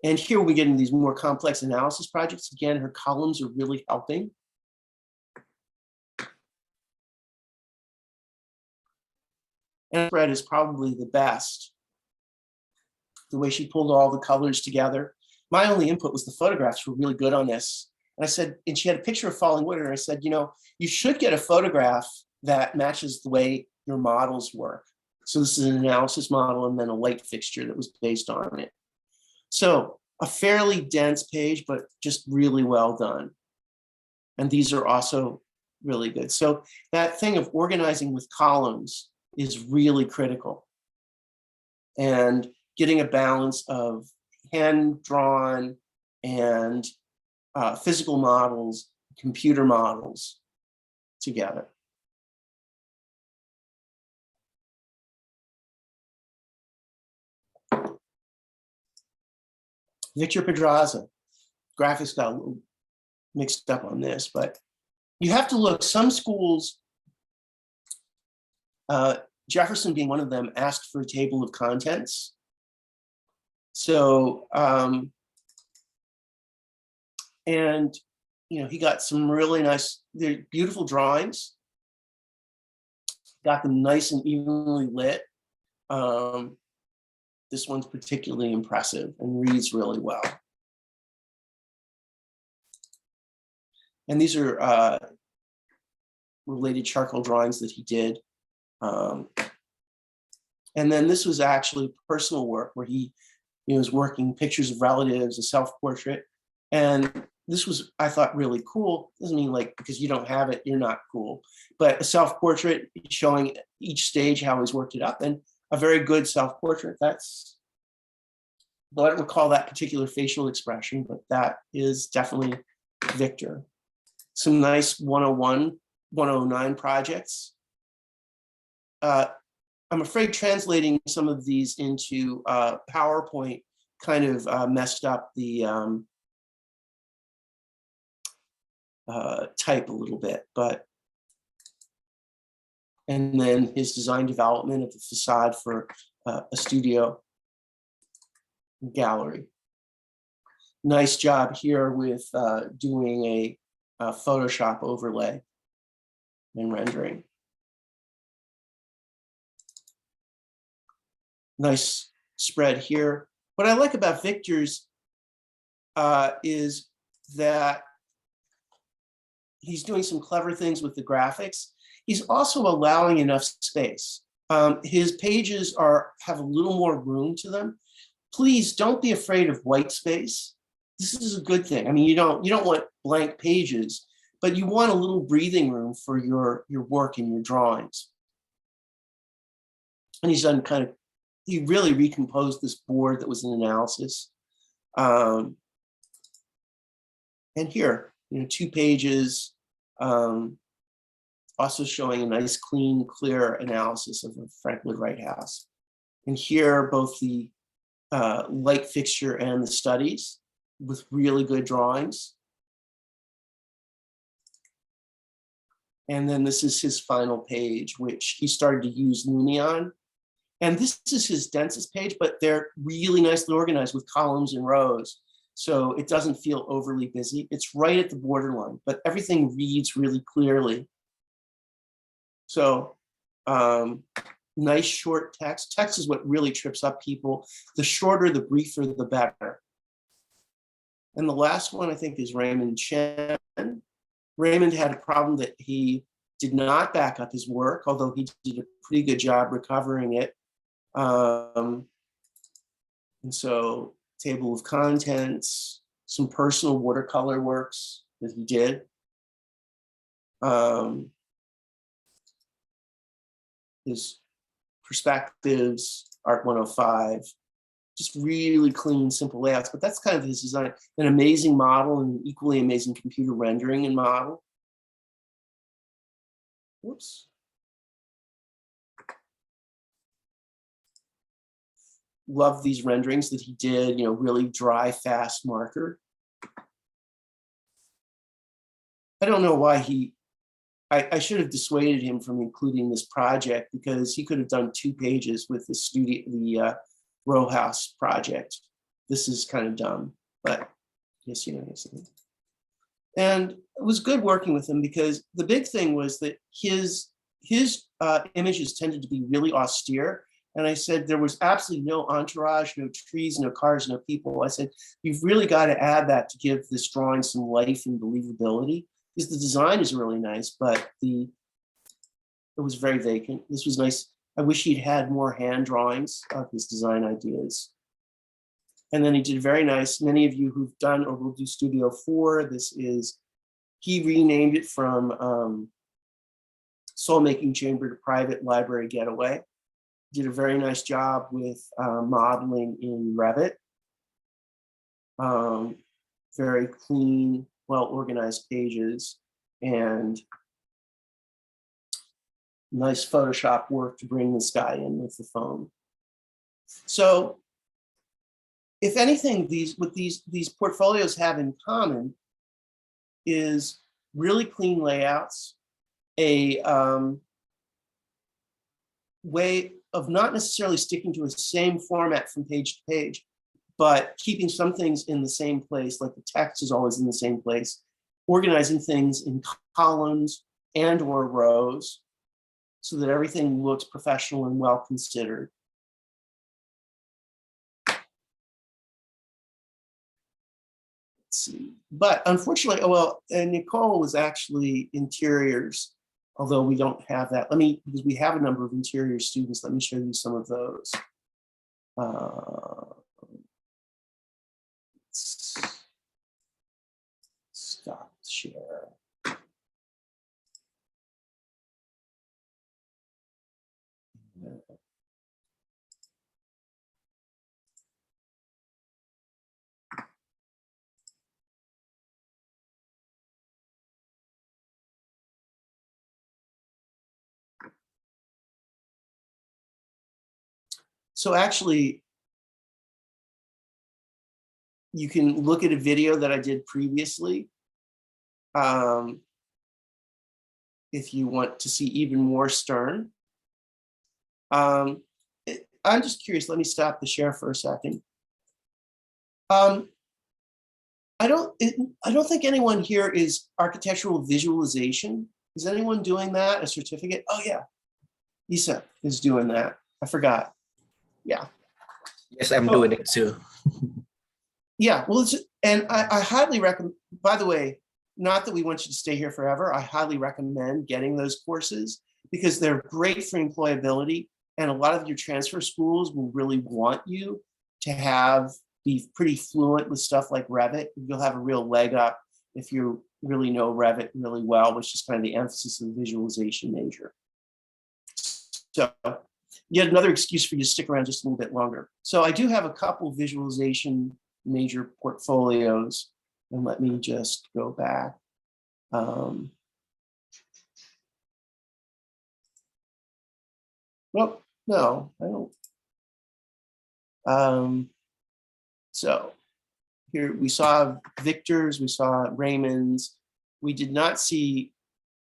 And here we get into these more complex analysis projects. Again, her columns are really helping. And spread is probably the best. The way she pulled all the colors together. my only input was the photographs were really good on this. And I said, and she had a picture of falling wood, and I said, you know, you should get a photograph that matches the way your models work. So this is an analysis model and then a light fixture that was based on it. So a fairly dense page, but just really well done. And these are also really good. So that thing of organizing with columns is really critical. And getting a balance of hand-drawn and physical models, computer models together. Victor Pedraza, graphics got a little mixed up on this, but you have to look, some schools, Jefferson being one of them, asked for a table of contents. So, and, you know, he got some really nice, they're beautiful drawings, got them nice and evenly lit. This one's particularly impressive and reads really well. And these are related charcoal drawings that he did. And then this was actually personal work where he was working pictures of relatives, a self-portrait. And this was, I thought, really cool. Doesn't mean like, because you don't have it, you're not cool. But a self-portrait showing each stage how he's worked it up, and a very good self-portrait. That's, well, I don't recall that particular facial expression, but that is definitely Victor. Some nice 101, 109 projects. I'm afraid translating some of these into PowerPoint kind of messed up the type a little bit, but, and then his design development of the facade for a studio gallery. Nice job here with doing a Photoshop overlay and rendering. Nice spread here. What I like about Victor's is that he's doing some clever things with the graphics. He's also allowing enough space. His pages have a little more room to them. Please don't be afraid of white space. This is a good thing. I mean, you don't want blank pages, but you want a little breathing room for your work and your drawings. And he's done he really recomposed this board that was in analysis. And here, 2 pages, also showing a nice, clean, clear analysis of the Frank Lloyd Wright house. And here, both the light fixture and the studies with really good drawings. And then this is his final page, which he started to use Looney on. And this is his densest page, but they're really nicely organized with columns and rows. So it doesn't feel overly busy. It's right at the borderline, but everything reads really clearly. So nice short text. Text is what really trips up people. The shorter, the briefer, the better. And the last one, I think, is Raymond Chen. Raymond had a problem that he did not back up his work, although he did a pretty good job recovering it. And so table of contents, some personal watercolor works that he did. His perspectives, Art 105, just really clean, simple layouts, but that's kind of his design. An amazing model and equally amazing computer rendering and model. Whoops. Love these renderings that he did, really dry, fast marker. I don't know why I should have dissuaded him from including this project, because he could have done 2 pages with the row house project. This is kind of dumb, but yes, and it was good working with him, because the big thing was that his images tended to be really austere, And I said, there was absolutely no entourage, no trees, no cars, no people. I said, you've really got to add that to give this drawing some life and believability, because the design is really nice, but it was very vacant. This was nice. I wish he'd had more hand drawings of his design ideas. And then he did very nice. Many of you who've done or will do Studio 4, he renamed it from Soul Making Chamber to Private Library Getaway. Did a very nice job with modeling in Revit. Very clean, well-organized pages, and nice Photoshop work to bring this guy in with the phone. So if anything, these portfolios have in common is really clean layouts, a way of not necessarily sticking to a same format from page to page, but keeping some things in the same place, like the text is always in the same place, organizing things in columns and or rows so that everything looks professional and well considered. Let's see. But unfortunately, Nicole was actually interiors, although we don't have that. Because we have a number of interior students, let me show you some of those. Stop share. So actually, you can look at a video that I did previously if you want to see even more stern. I'm just curious, let me stop the share for a second. I don't think anyone here is architectural visualization. Is anyone doing that, a certificate? Oh yeah, Isa is doing that. I forgot. Yeah. Yes, I'm doing it too. Yeah, well, I highly recommend, by the way, not that we want you to stay here forever, I highly recommend getting those courses because they're great for employability, and a lot of your transfer schools will really want you to be pretty fluent with stuff like Revit. You'll have a real leg up if you really know Revit really well, which is kind of the emphasis of the visualization major. So yet another excuse for you to stick around just a little bit longer. So I do have a couple visualization major portfolios, and let me just go back. Well, no, I don't. So here we saw Victor's, we saw Raymond's. We did not see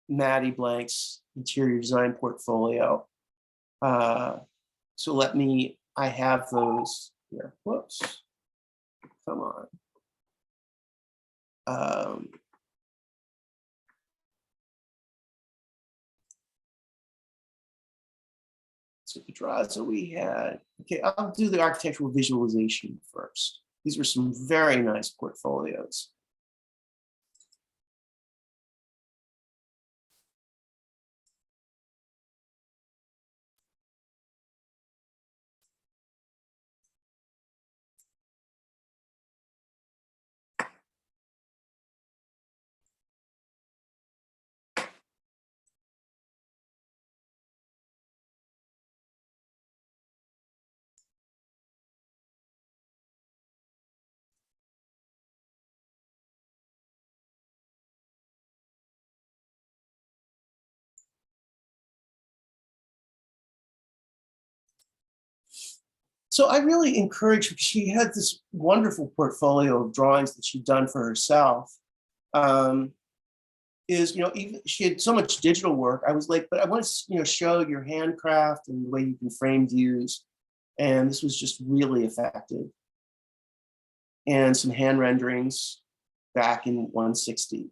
Maddie Blank's interior design portfolio. So I have those here. Whoops, come on. So Pedraza we had. Okay, I'll do the architectural visualization first. These were some very nice portfolios. So I really encourage her. She had this wonderful portfolio of drawings that she'd done for herself. Even she had so much digital work. I was like, but I want to, show your handcraft and the way you can frame views. And this was just really effective. And some hand renderings back in 160.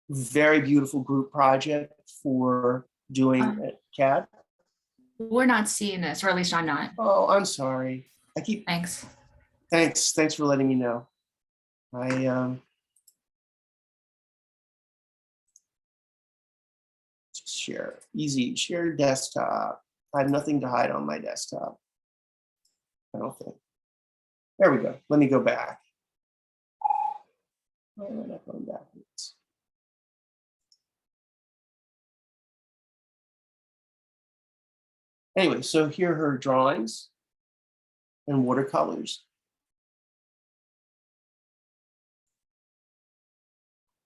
Very beautiful group project for doing CAD. We're not seeing this, or at least I'm not. Oh, I'm sorry. Thanks. Thanks for letting me know. Just share, easy, share desktop. I have nothing to hide on my desktop. I don't think. There we go. Let me go back. Why am I not going backwards? Anyway, so here are her drawings and watercolors.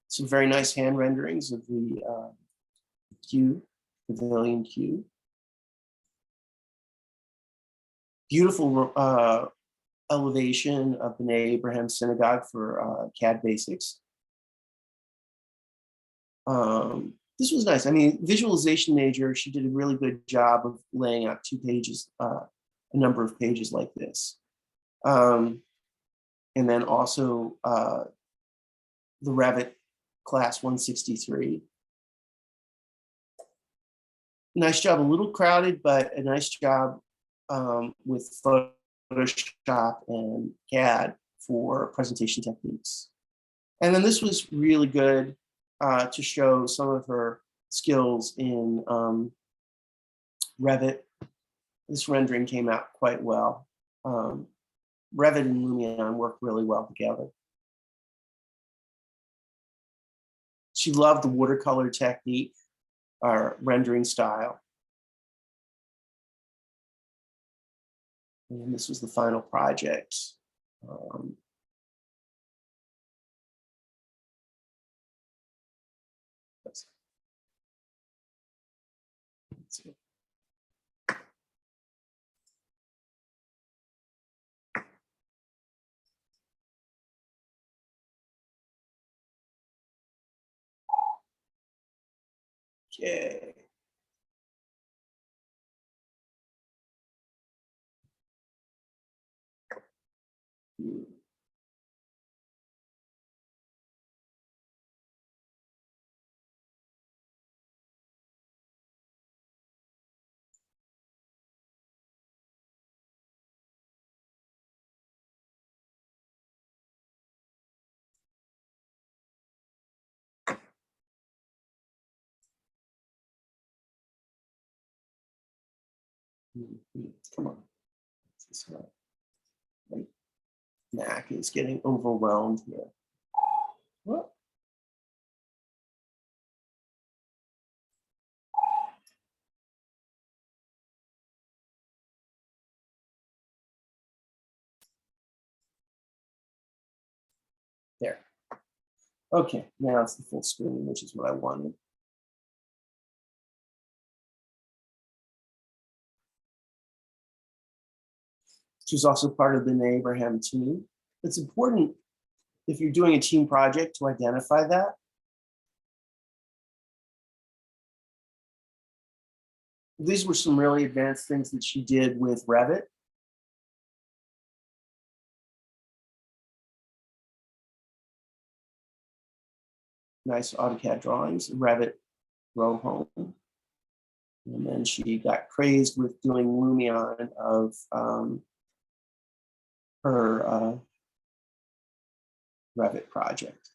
Some very nice hand renderings of the Q, Pavilion Q. Beautiful elevation of the Abraham Synagogue for CAD basics. This was nice. I mean, visualization major, she did a really good job of laying out 2 pages, a number of pages like this. And then also the Revit class 163. Nice job, a little crowded, but a nice job with Photoshop and CAD for presentation techniques. And then this was really good to show some of her skills in Revit. This rendering came out quite well. Revit and Lumion work really well together. She loved the watercolor technique, our rendering style. And this was the final project. Let's see. Okay. Come on. My Mac is getting overwhelmed here. What? There. Okay, now it's the full screen, which is what I wanted. She was also part of the Abraham team. It's important if you're doing a team project to identify that. These were some really advanced things that she did with Revit. Nice AutoCAD drawings, Revit row home. And then she got crazed with doing Lumion of her Revit project.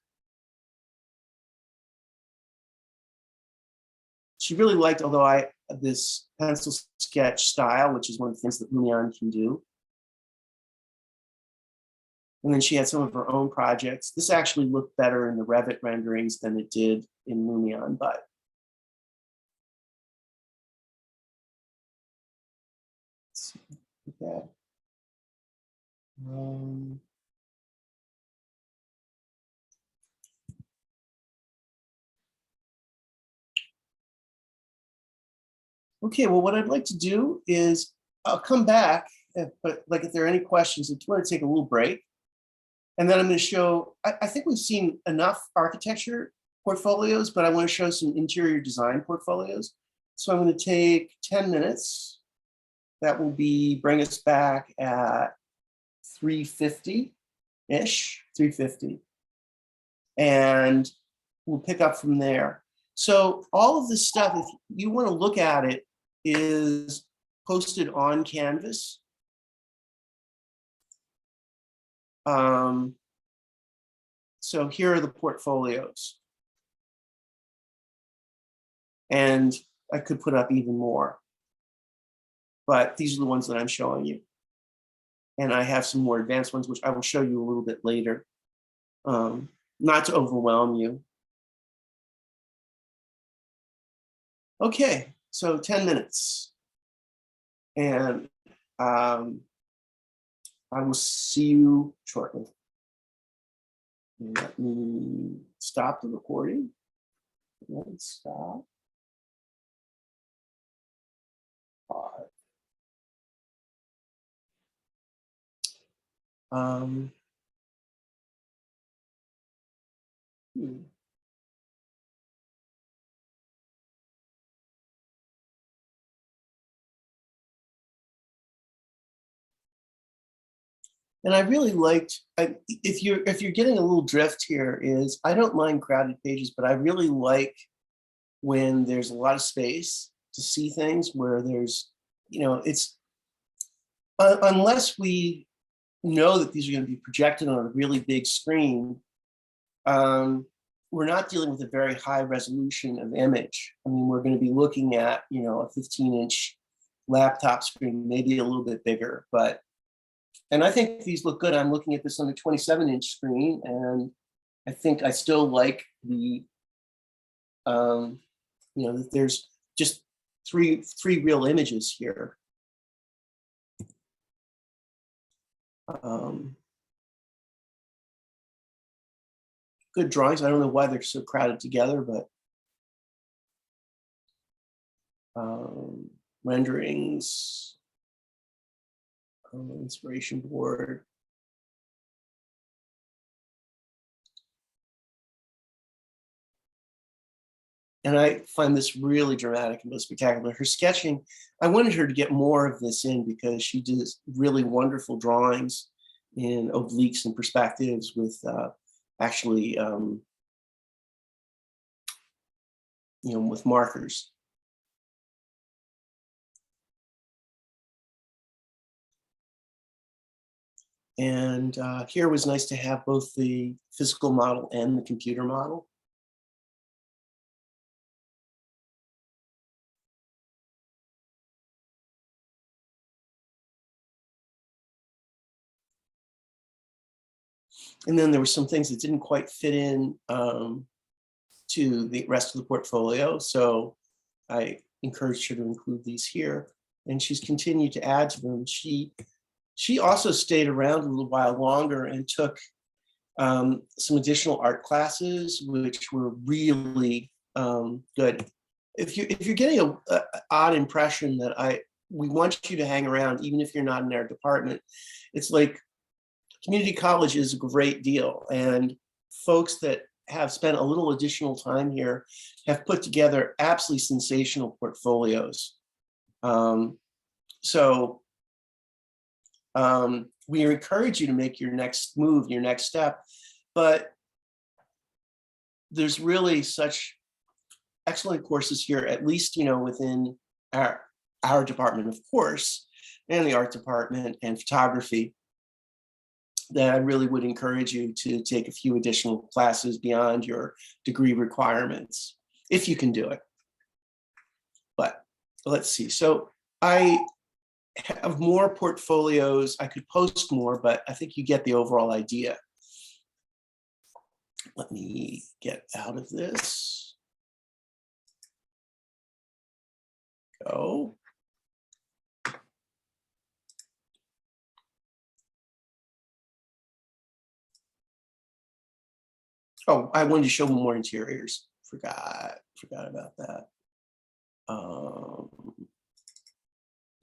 She really liked, although this pencil sketch style, which is one of the things that Lumion can do. And then she had some of her own projects. This actually looked better in the Revit renderings than it did in Lumion, but let's see, look at that. Okay, well, what I'd like to do is I'll come back, but like if there are any questions, I just want to take a little break. And then I'm going to show, I think we've seen enough architecture portfolios, but I want to show some interior design portfolios. So I'm going to take 10 minutes. That will bring us back at 3:50-ish, 3:50. And we'll pick up from there. So all of this stuff, if you want to look at it, is posted on Canvas. So here are the portfolios. And I could put up even more, but these are the ones that I'm showing you. And I have some more advanced ones, which I will show you a little bit later, not to overwhelm you. Okay, so 10 minutes. And I will see you shortly. Let me stop the recording. Let's stop. Um, hmm. And I really liked, if you're getting a little drift here, is I don't mind crowded pages, but I really like when there's a lot of space to see things, where there's, it's, unless we know that these are going to be projected on a really big screen, we're not dealing with a very high resolution of image. I mean, we're going to be looking at, a 15-inch laptop screen, maybe a little bit bigger, and I think these look good. I'm looking at this on a 27-inch screen, and I think I still like the, that there's just three real images here. Good drawings. I don't know why they're so crowded together, but renderings, inspiration board. And I find this really dramatic and spectacular. Her sketching, I wanted her to get more of this in because she does really wonderful drawings in obliques and perspectives with actually, with markers. And here it was nice to have both the physical model and the computer model. And then there were some things that didn't quite fit in to the rest of the portfolio. So I encouraged her to include these here. And she's continued to add to them. She also stayed around a little while longer and took some additional art classes, which were really good. If you're getting an odd impression that we want you to hang around, even if you're not in our department, it's like community college is a great deal. And folks that have spent a little additional time here have put together absolutely sensational portfolios. We encourage you to make your next move, your next step, but there's really such excellent courses here, at least, within our department, of course, and the art department and photography, that I really would encourage you to take a few additional classes beyond your degree requirements, if you can do it. But let's see. So I have more portfolios. I could post more, but I think you get the overall idea. Let me get out of this. Go. Oh, I wanted to show more interiors. Forgot about that.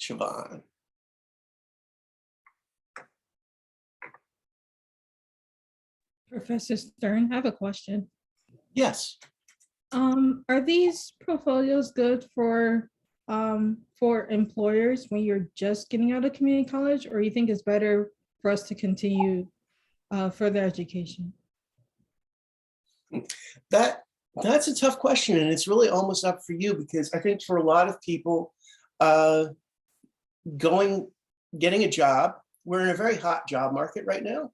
Siobhan. Professor Stern, I have a question. Yes. Are these portfolios good for employers when you're just getting out of community college, or you think it's better for us to continue further education? That's a tough question, and it's really almost up for you, because I think for a lot of people, getting a job. We're in a very hot job market right now.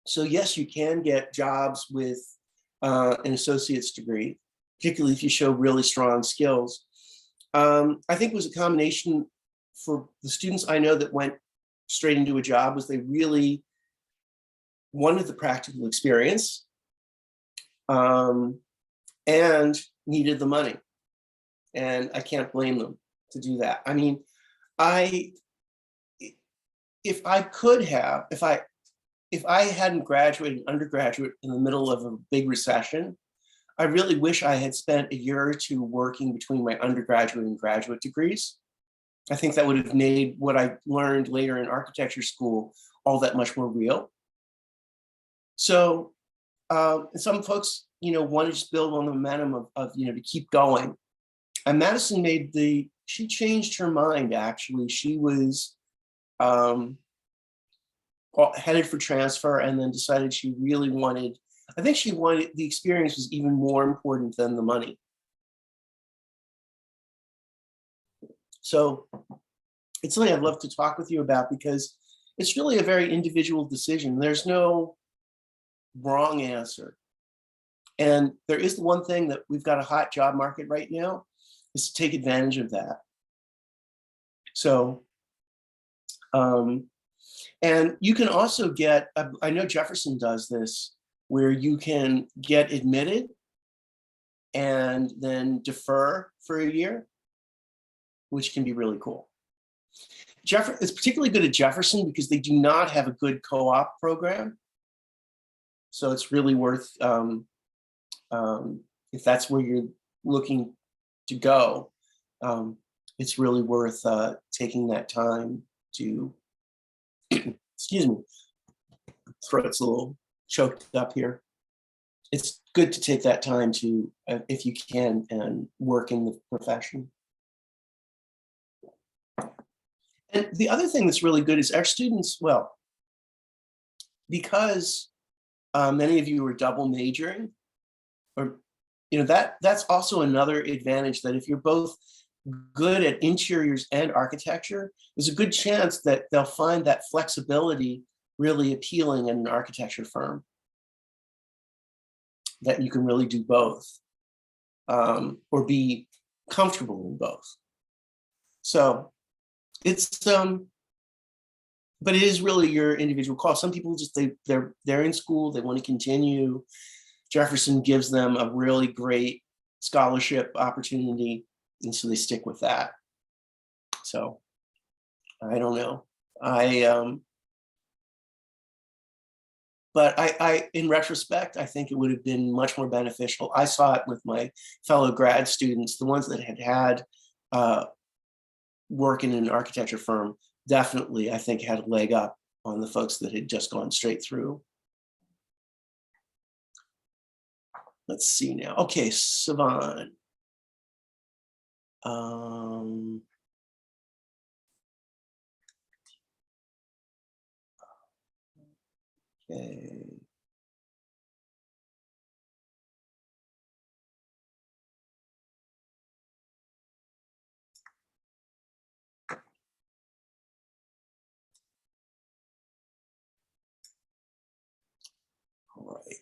So yes, you can get jobs with an associate's degree, particularly if you show really strong skills. I think it was a combination for the students I know that went straight into a job was they really wanted the practical experience and needed the money. And I can't blame them to do that. I mean, if I hadn't graduated undergraduate in the middle of a big recession, I really wish I had spent a year or two working between my undergraduate and graduate degrees. I think that would have made what I learned later in architecture school all that much more real. So some folks, want to just build on the momentum of to keep going. And Madison she changed her mind, actually. She was headed for transfer and then decided she really wanted, the experience was even more important than the money. So it's something I'd love to talk with you about because it's really a very individual decision. There's no wrong answer. And there is the one thing that we've got a hot job market right now is to take advantage of that. So, and you can also get, I know Jefferson does this, where you can get admitted and then defer for a year, which can be really cool. It's particularly good at Jefferson because they do not have a good co-op program. So it's really worth, if that's where you're looking to go, it's really worth taking that time to, excuse me, throat's a little choked up here. It's good to take that time to, if you can, and work in the profession. And the other thing that's really good is our students, well, because many of you are double majoring, or that's also another advantage, that if you're both good at interiors and architecture, there's a good chance that they'll find that flexibility really appealing in an architecture firm, that you can really do both, or be comfortable in both. So it's but it is really your individual call. Some people just they're in school, they want to continue. Jefferson gives them a really great scholarship opportunity, and so they stick with that. So I don't know. But I, in retrospect, I think it would have been much more beneficial. I saw it with my fellow grad students, the ones that had work in an architecture firm, definitely, I think, had a leg up on the folks that had just gone straight through. Let's see now. Okay, Sivan. Okay. All right.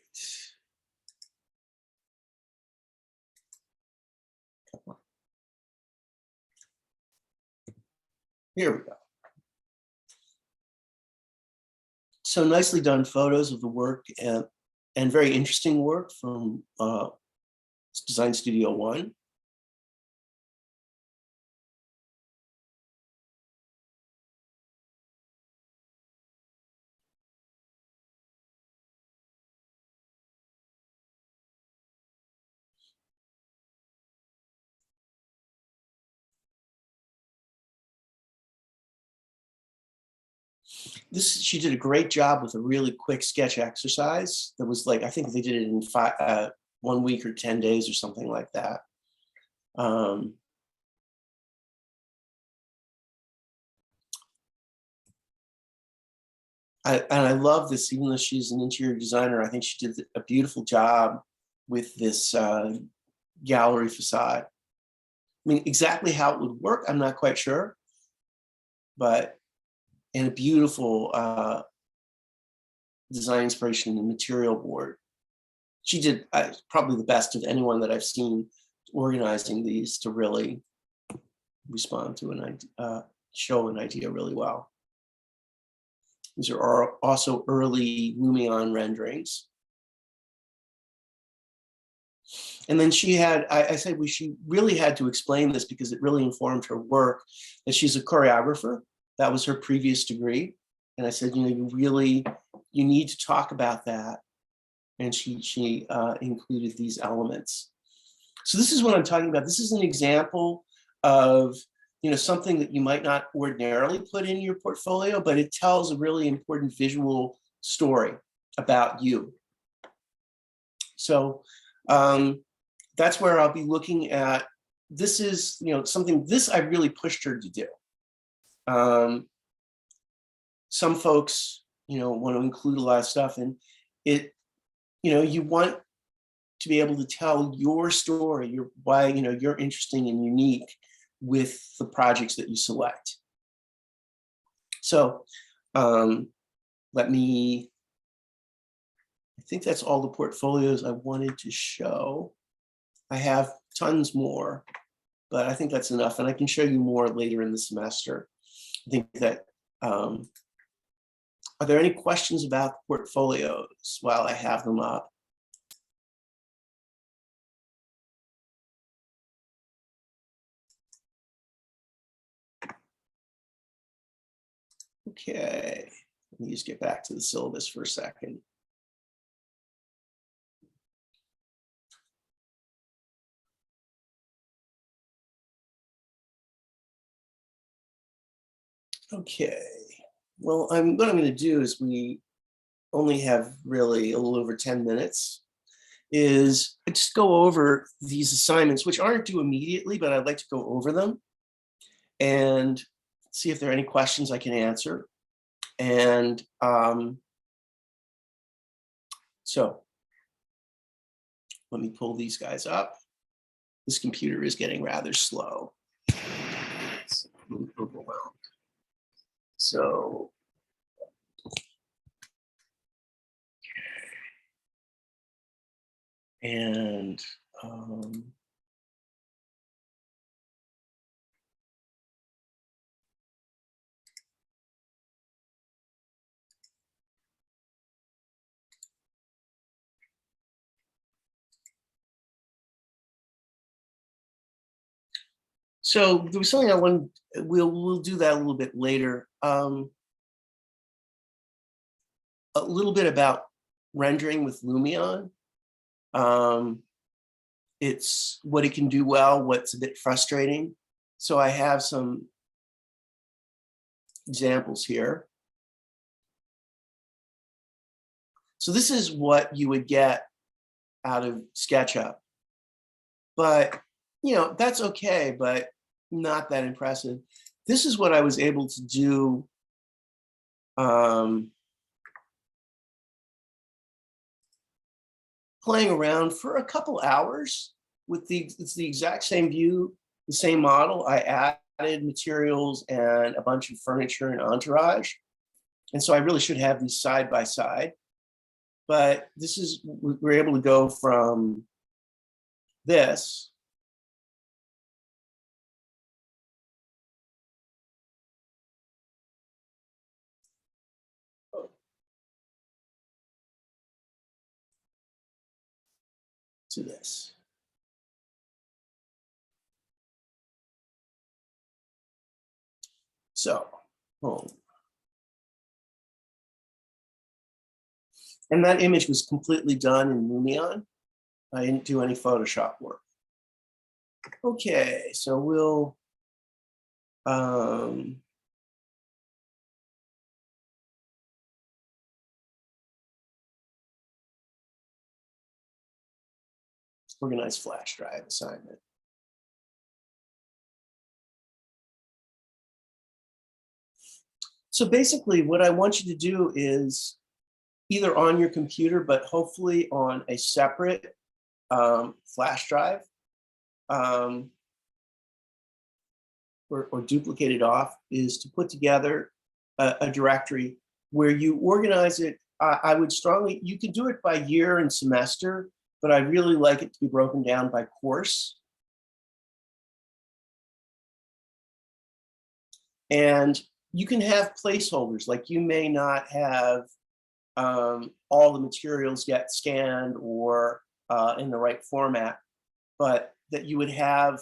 Come on. Here we go. So nicely done photos of the work and very interesting work from Design Studio One. She did a great job with a really quick sketch exercise that was like, I think they did it in 1 week or 10 days or something like that. And I love this, even though she's an interior designer, I think she did a beautiful job with this gallery facade. I mean, exactly how it would work, I'm not quite sure, but and a beautiful design inspiration in the material board. She did probably the best of anyone that I've seen organizing these to really respond to an idea, show an idea really well. These are also early Lumion renderings. And then she had, I said she really had to explain this because it really informed her work, that she's a choreographer. That was her previous degree. And I said, you know, you need to talk about that. And she included these elements. So this is what I'm talking about. This is an example of, you know, something that you might not ordinarily put in your portfolio, but it tells a really important visual story about you. So that's where I'll be looking at. This is, you know, something this I really pushed her to do. Some folks, you know, want to include a lot of stuff, and it, you know, you want to be able to tell your story, why, you know, you're interesting and unique with the projects that you select. So I think that's all the portfolios I wanted to show. I have tons more, but I think that's enough. And I can show you more later in the semester. I think that, are there any questions about portfolios while I have them up? Okay, let me just get back to the syllabus for a second. Okay, well, what I'm going to do is, we only have really a little over 10 minutes, is just go over these assignments, which aren't due immediately, but I'd like to go over them and see if there are any questions I can answer. And so let me pull these guys up. This computer is getting rather slow. It's overwhelmed. So and so there was something I wanted, we'll do that a little bit later. A little bit about rendering with Lumion. It's what it can do well, what's a bit frustrating. So I have some examples here. So this is what you would get out of SketchUp. But, you know, that's okay, but not that impressive. This is what I was able to do playing around for a couple hours with it's the exact same view, the same model. I added materials and a bunch of furniture and entourage. And so I really should have these side by side. But this is, we're able to go from this to this. So, and that image was completely done in Lumion. I didn't do any Photoshop work. Okay, so we'll organize flash drive assignment. So basically what I want you to do is either on your computer, but hopefully on a separate flash drive, or duplicated off is to put together a directory where you organize it. I would strongly, you can do it by year and semester, but I really like it to be broken down by course. And you can have placeholders, like you may not have all the materials get scanned or in the right format, but that you would have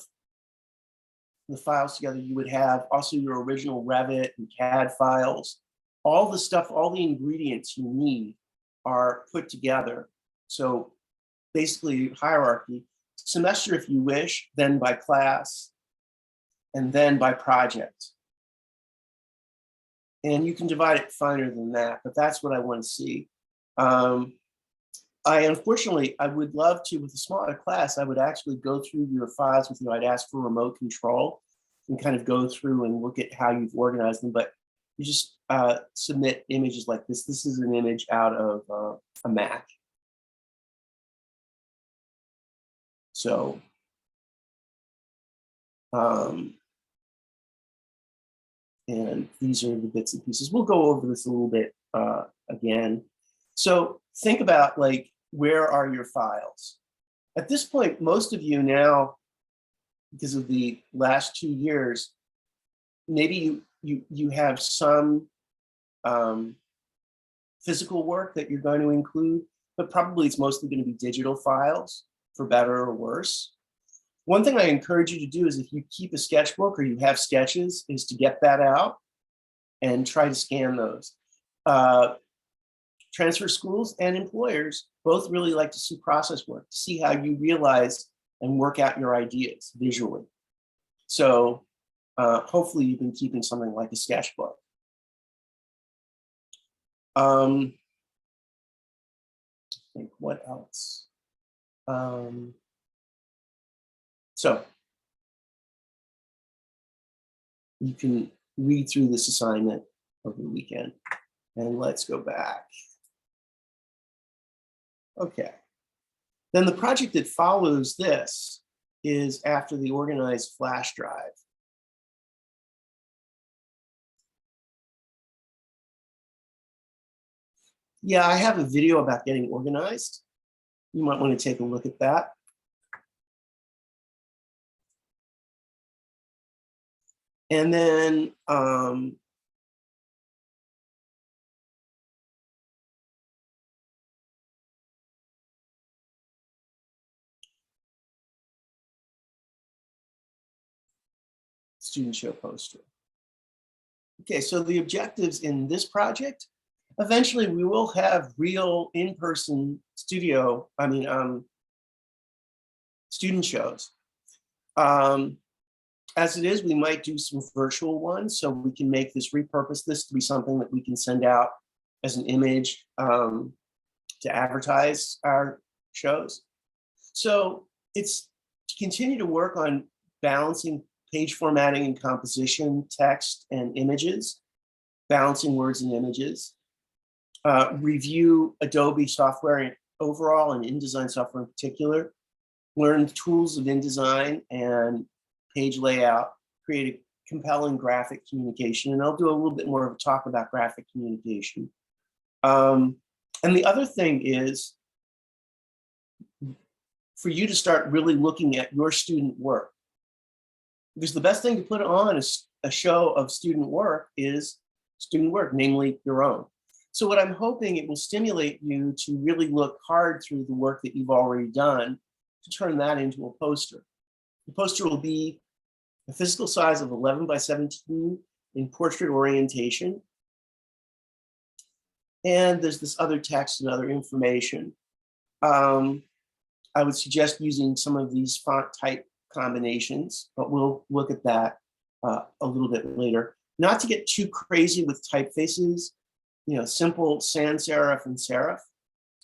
the files together. You would have also your original Revit and CAD files. All the stuff, all the ingredients you need are put together. So basically hierarchy, semester if you wish, then by class, and then by project. And you can divide it finer than that, but that's what I want to see. Unfortunately, I would love to, with a smaller class, I would actually go through your files with you. I'd ask for remote control and kind of go through and look at how you've organized them, but you just submit images like this. This is an image out of a Mac. So, and these are the bits and pieces. We'll go over this a little bit again. So think about, like, where are your files? At this point, most of you now, because of the last 2 years, maybe you have some physical work that you're going to include, but probably it's mostly going to be digital files, for better or worse. One thing I encourage you to do is, if you keep a sketchbook or you have sketches, is to get that out and try to scan those. Transfer schools and employers both really like to see process work, to see how you realize and work out your ideas visually. So hopefully you've been keeping something like a sketchbook. I think what else? So you can read through this assignment over the weekend, and let's go back. Okay. Then the project that follows this is after the organized flash drive. Yeah, I have a video about getting organized. You might want to take a look at that. And then student show poster. Okay, so the objectives in this project, eventually we will have real in-person student shows. As it is, we might do some virtual ones, so we can repurpose this to be something that we can send out as an image to advertise our shows. So it's to continue to work on balancing page formatting and composition, text and images, balancing words and images, review Adobe software overall and InDesign software in particular, learn tools of InDesign and page layout, create a compelling graphic communication, and I'll do a little bit more of a talk about graphic communication. And the other thing is for you to start really looking at your student work, because the best thing to put on a show of student work is student work, namely your own. So what I'm hoping, it will stimulate you to really look hard through the work that you've already done to turn that into a poster. The poster will be a physical size of 11 by 17 in portrait orientation. And there's this other text and other information. I would suggest using some of these font type combinations, but we'll look at that a little bit later. Not to get too crazy with typefaces, simple sans serif and serif.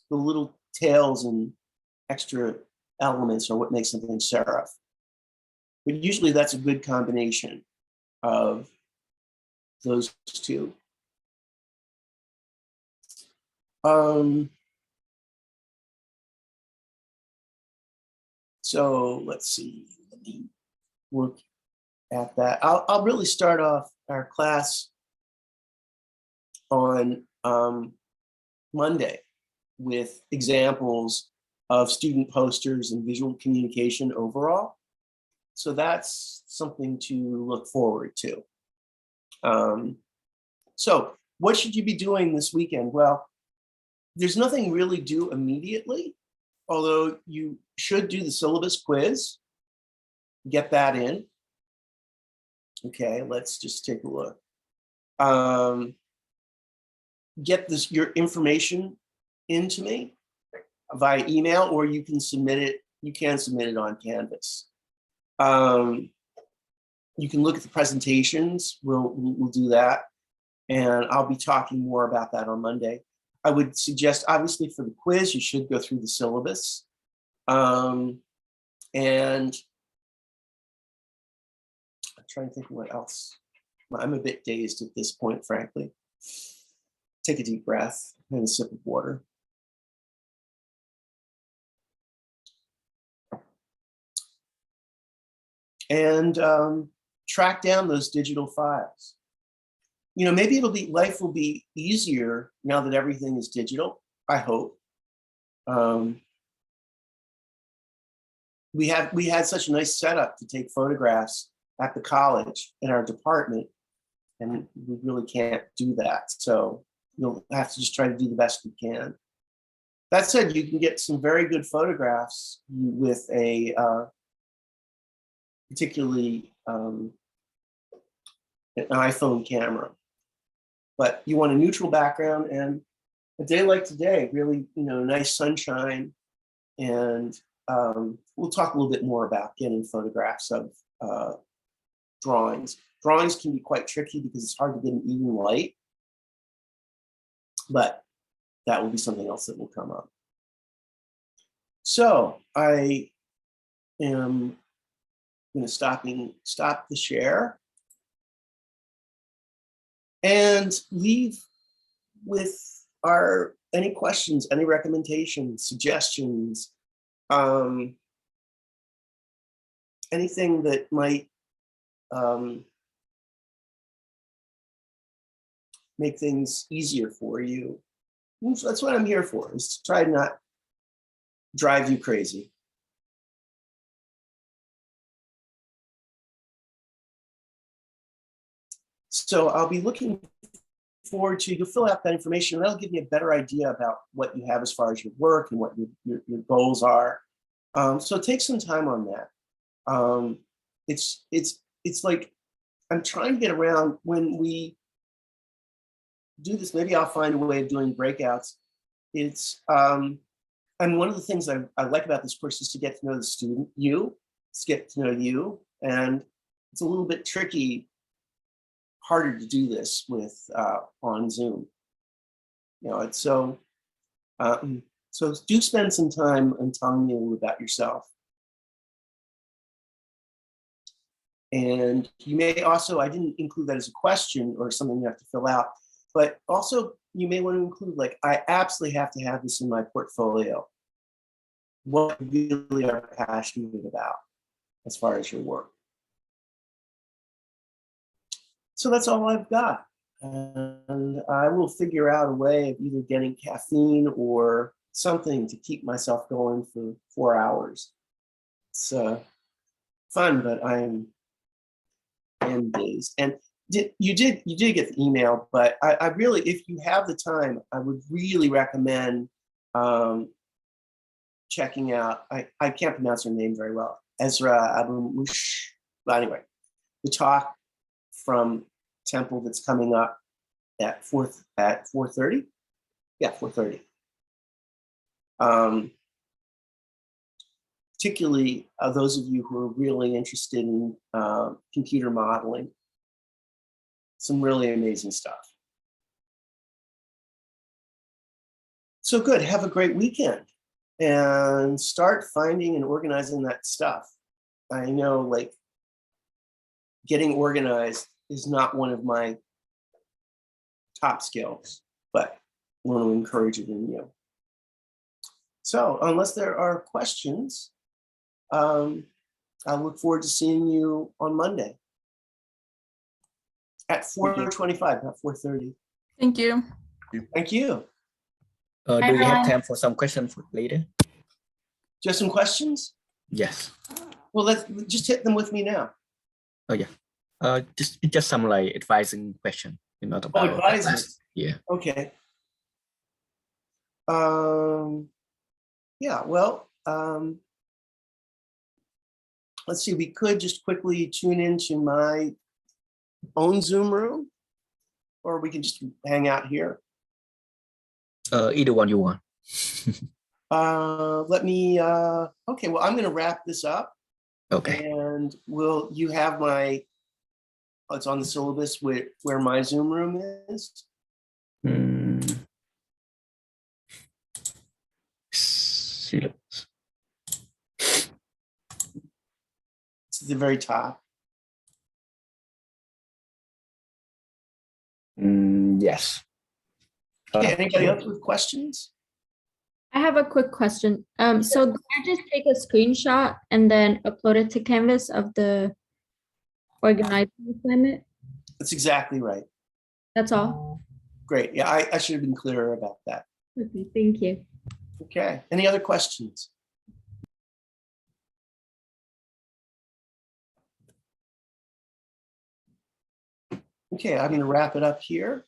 The little tails and extra elements are what makes something serif. But usually that's a good combination of those two. So let's see, let me work at that. I'll really start off our class on Monday with examples of student posters and visual communication overall. So that's something to look forward to. So what should you be doing this weekend? Well, there's nothing really due immediately, although you should do the syllabus quiz, get that in. Okay, let's just take a look. Get your information into me via email, or you can submit it. You can submit it on Canvas. You can look at the presentations. We'll do that, and I'll be talking more about that on Monday. I would suggest, obviously, for the quiz, you should go through the syllabus, and I'm trying to think of what else. I'm a bit dazed at this point, frankly. Take a deep breath and a sip of water. And track down those digital files. You know, maybe life will be easier now that everything is digital, I hope. We had such a nice setup to take photographs at the college in our department, and we really can't do that. So you'll have to just try to do the best you can. That said, you can get some very good photographs with a particularly an iPhone camera. But you want a neutral background, and a day like today, really, nice sunshine. And we'll talk a little bit more about getting photographs of drawings. Drawings can be quite tricky because it's hard to get an even light, but that will be something else that will come up. So I am going to stop the share and leave with any questions, any recommendations, suggestions, anything that might make things easier for you. That's what I'm here for, is to try to not drive you crazy. So I'll be looking forward to, you'll fill out that information, and that'll give me a better idea about what you have as far as your work and what your goals are. So take some time on that. It's like, I'm trying to get around when we do this. Maybe I'll find a way of doing breakouts. It's, and one of the things I like about this course is to get to know the student, to get to know you. And it's a little bit tricky, harder to do this with on Zoom. It's so do spend some time on telling me a little about yourself. And you may also, I didn't include that as a question or something you have to fill out, but also you may want to include, like, I absolutely have to have this in my portfolio. What you really are passionate about as far as your work. So that's all I've got. And I will figure out a way of either getting caffeine or something to keep myself going for 4 hours. It's fun, but I am dazed. And you did get the email, but I really, if you have the time, I would really recommend checking out, I can't pronounce her name very well, Ezra Abumush. But anyway, the talk from Temple that's coming up at 4:30. Yeah, 4:30. Particularly those of you who are really interested in computer modeling. Some really amazing stuff. So good, have a great weekend and start finding and organizing that stuff. I know, like, getting organized is not one of my top skills, but I want to encourage it in you. So unless there are questions, I look forward to seeing you on Monday. At 4:25, not 4:30. Thank you. Thank you. Do we have everyone. time for some questions for later? Just some questions? Yes. Well, let's just hit them with me now. Oh yeah. Just some like advising question, not Oh, about advising. class. Yeah. Okay. Yeah, well, let's see, we could just quickly tune into my own Zoom room, or we can just hang out here. Either one you want. Let me, okay, well, I'm gonna wrap this up. Okay. And you have my, it's on the syllabus where my Zoom room is. Syllabus. It's at the very top. Yes. Okay, anybody else with questions? I have a quick question. So do I just take a screenshot and then upload it to Canvas of the organizing assignment? That's exactly right. That's all? Great. Yeah, I should have been clearer about that. Okay, thank you. Okay, any other questions? Okay, I'm gonna wrap it up here.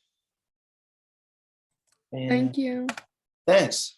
And you. thanks.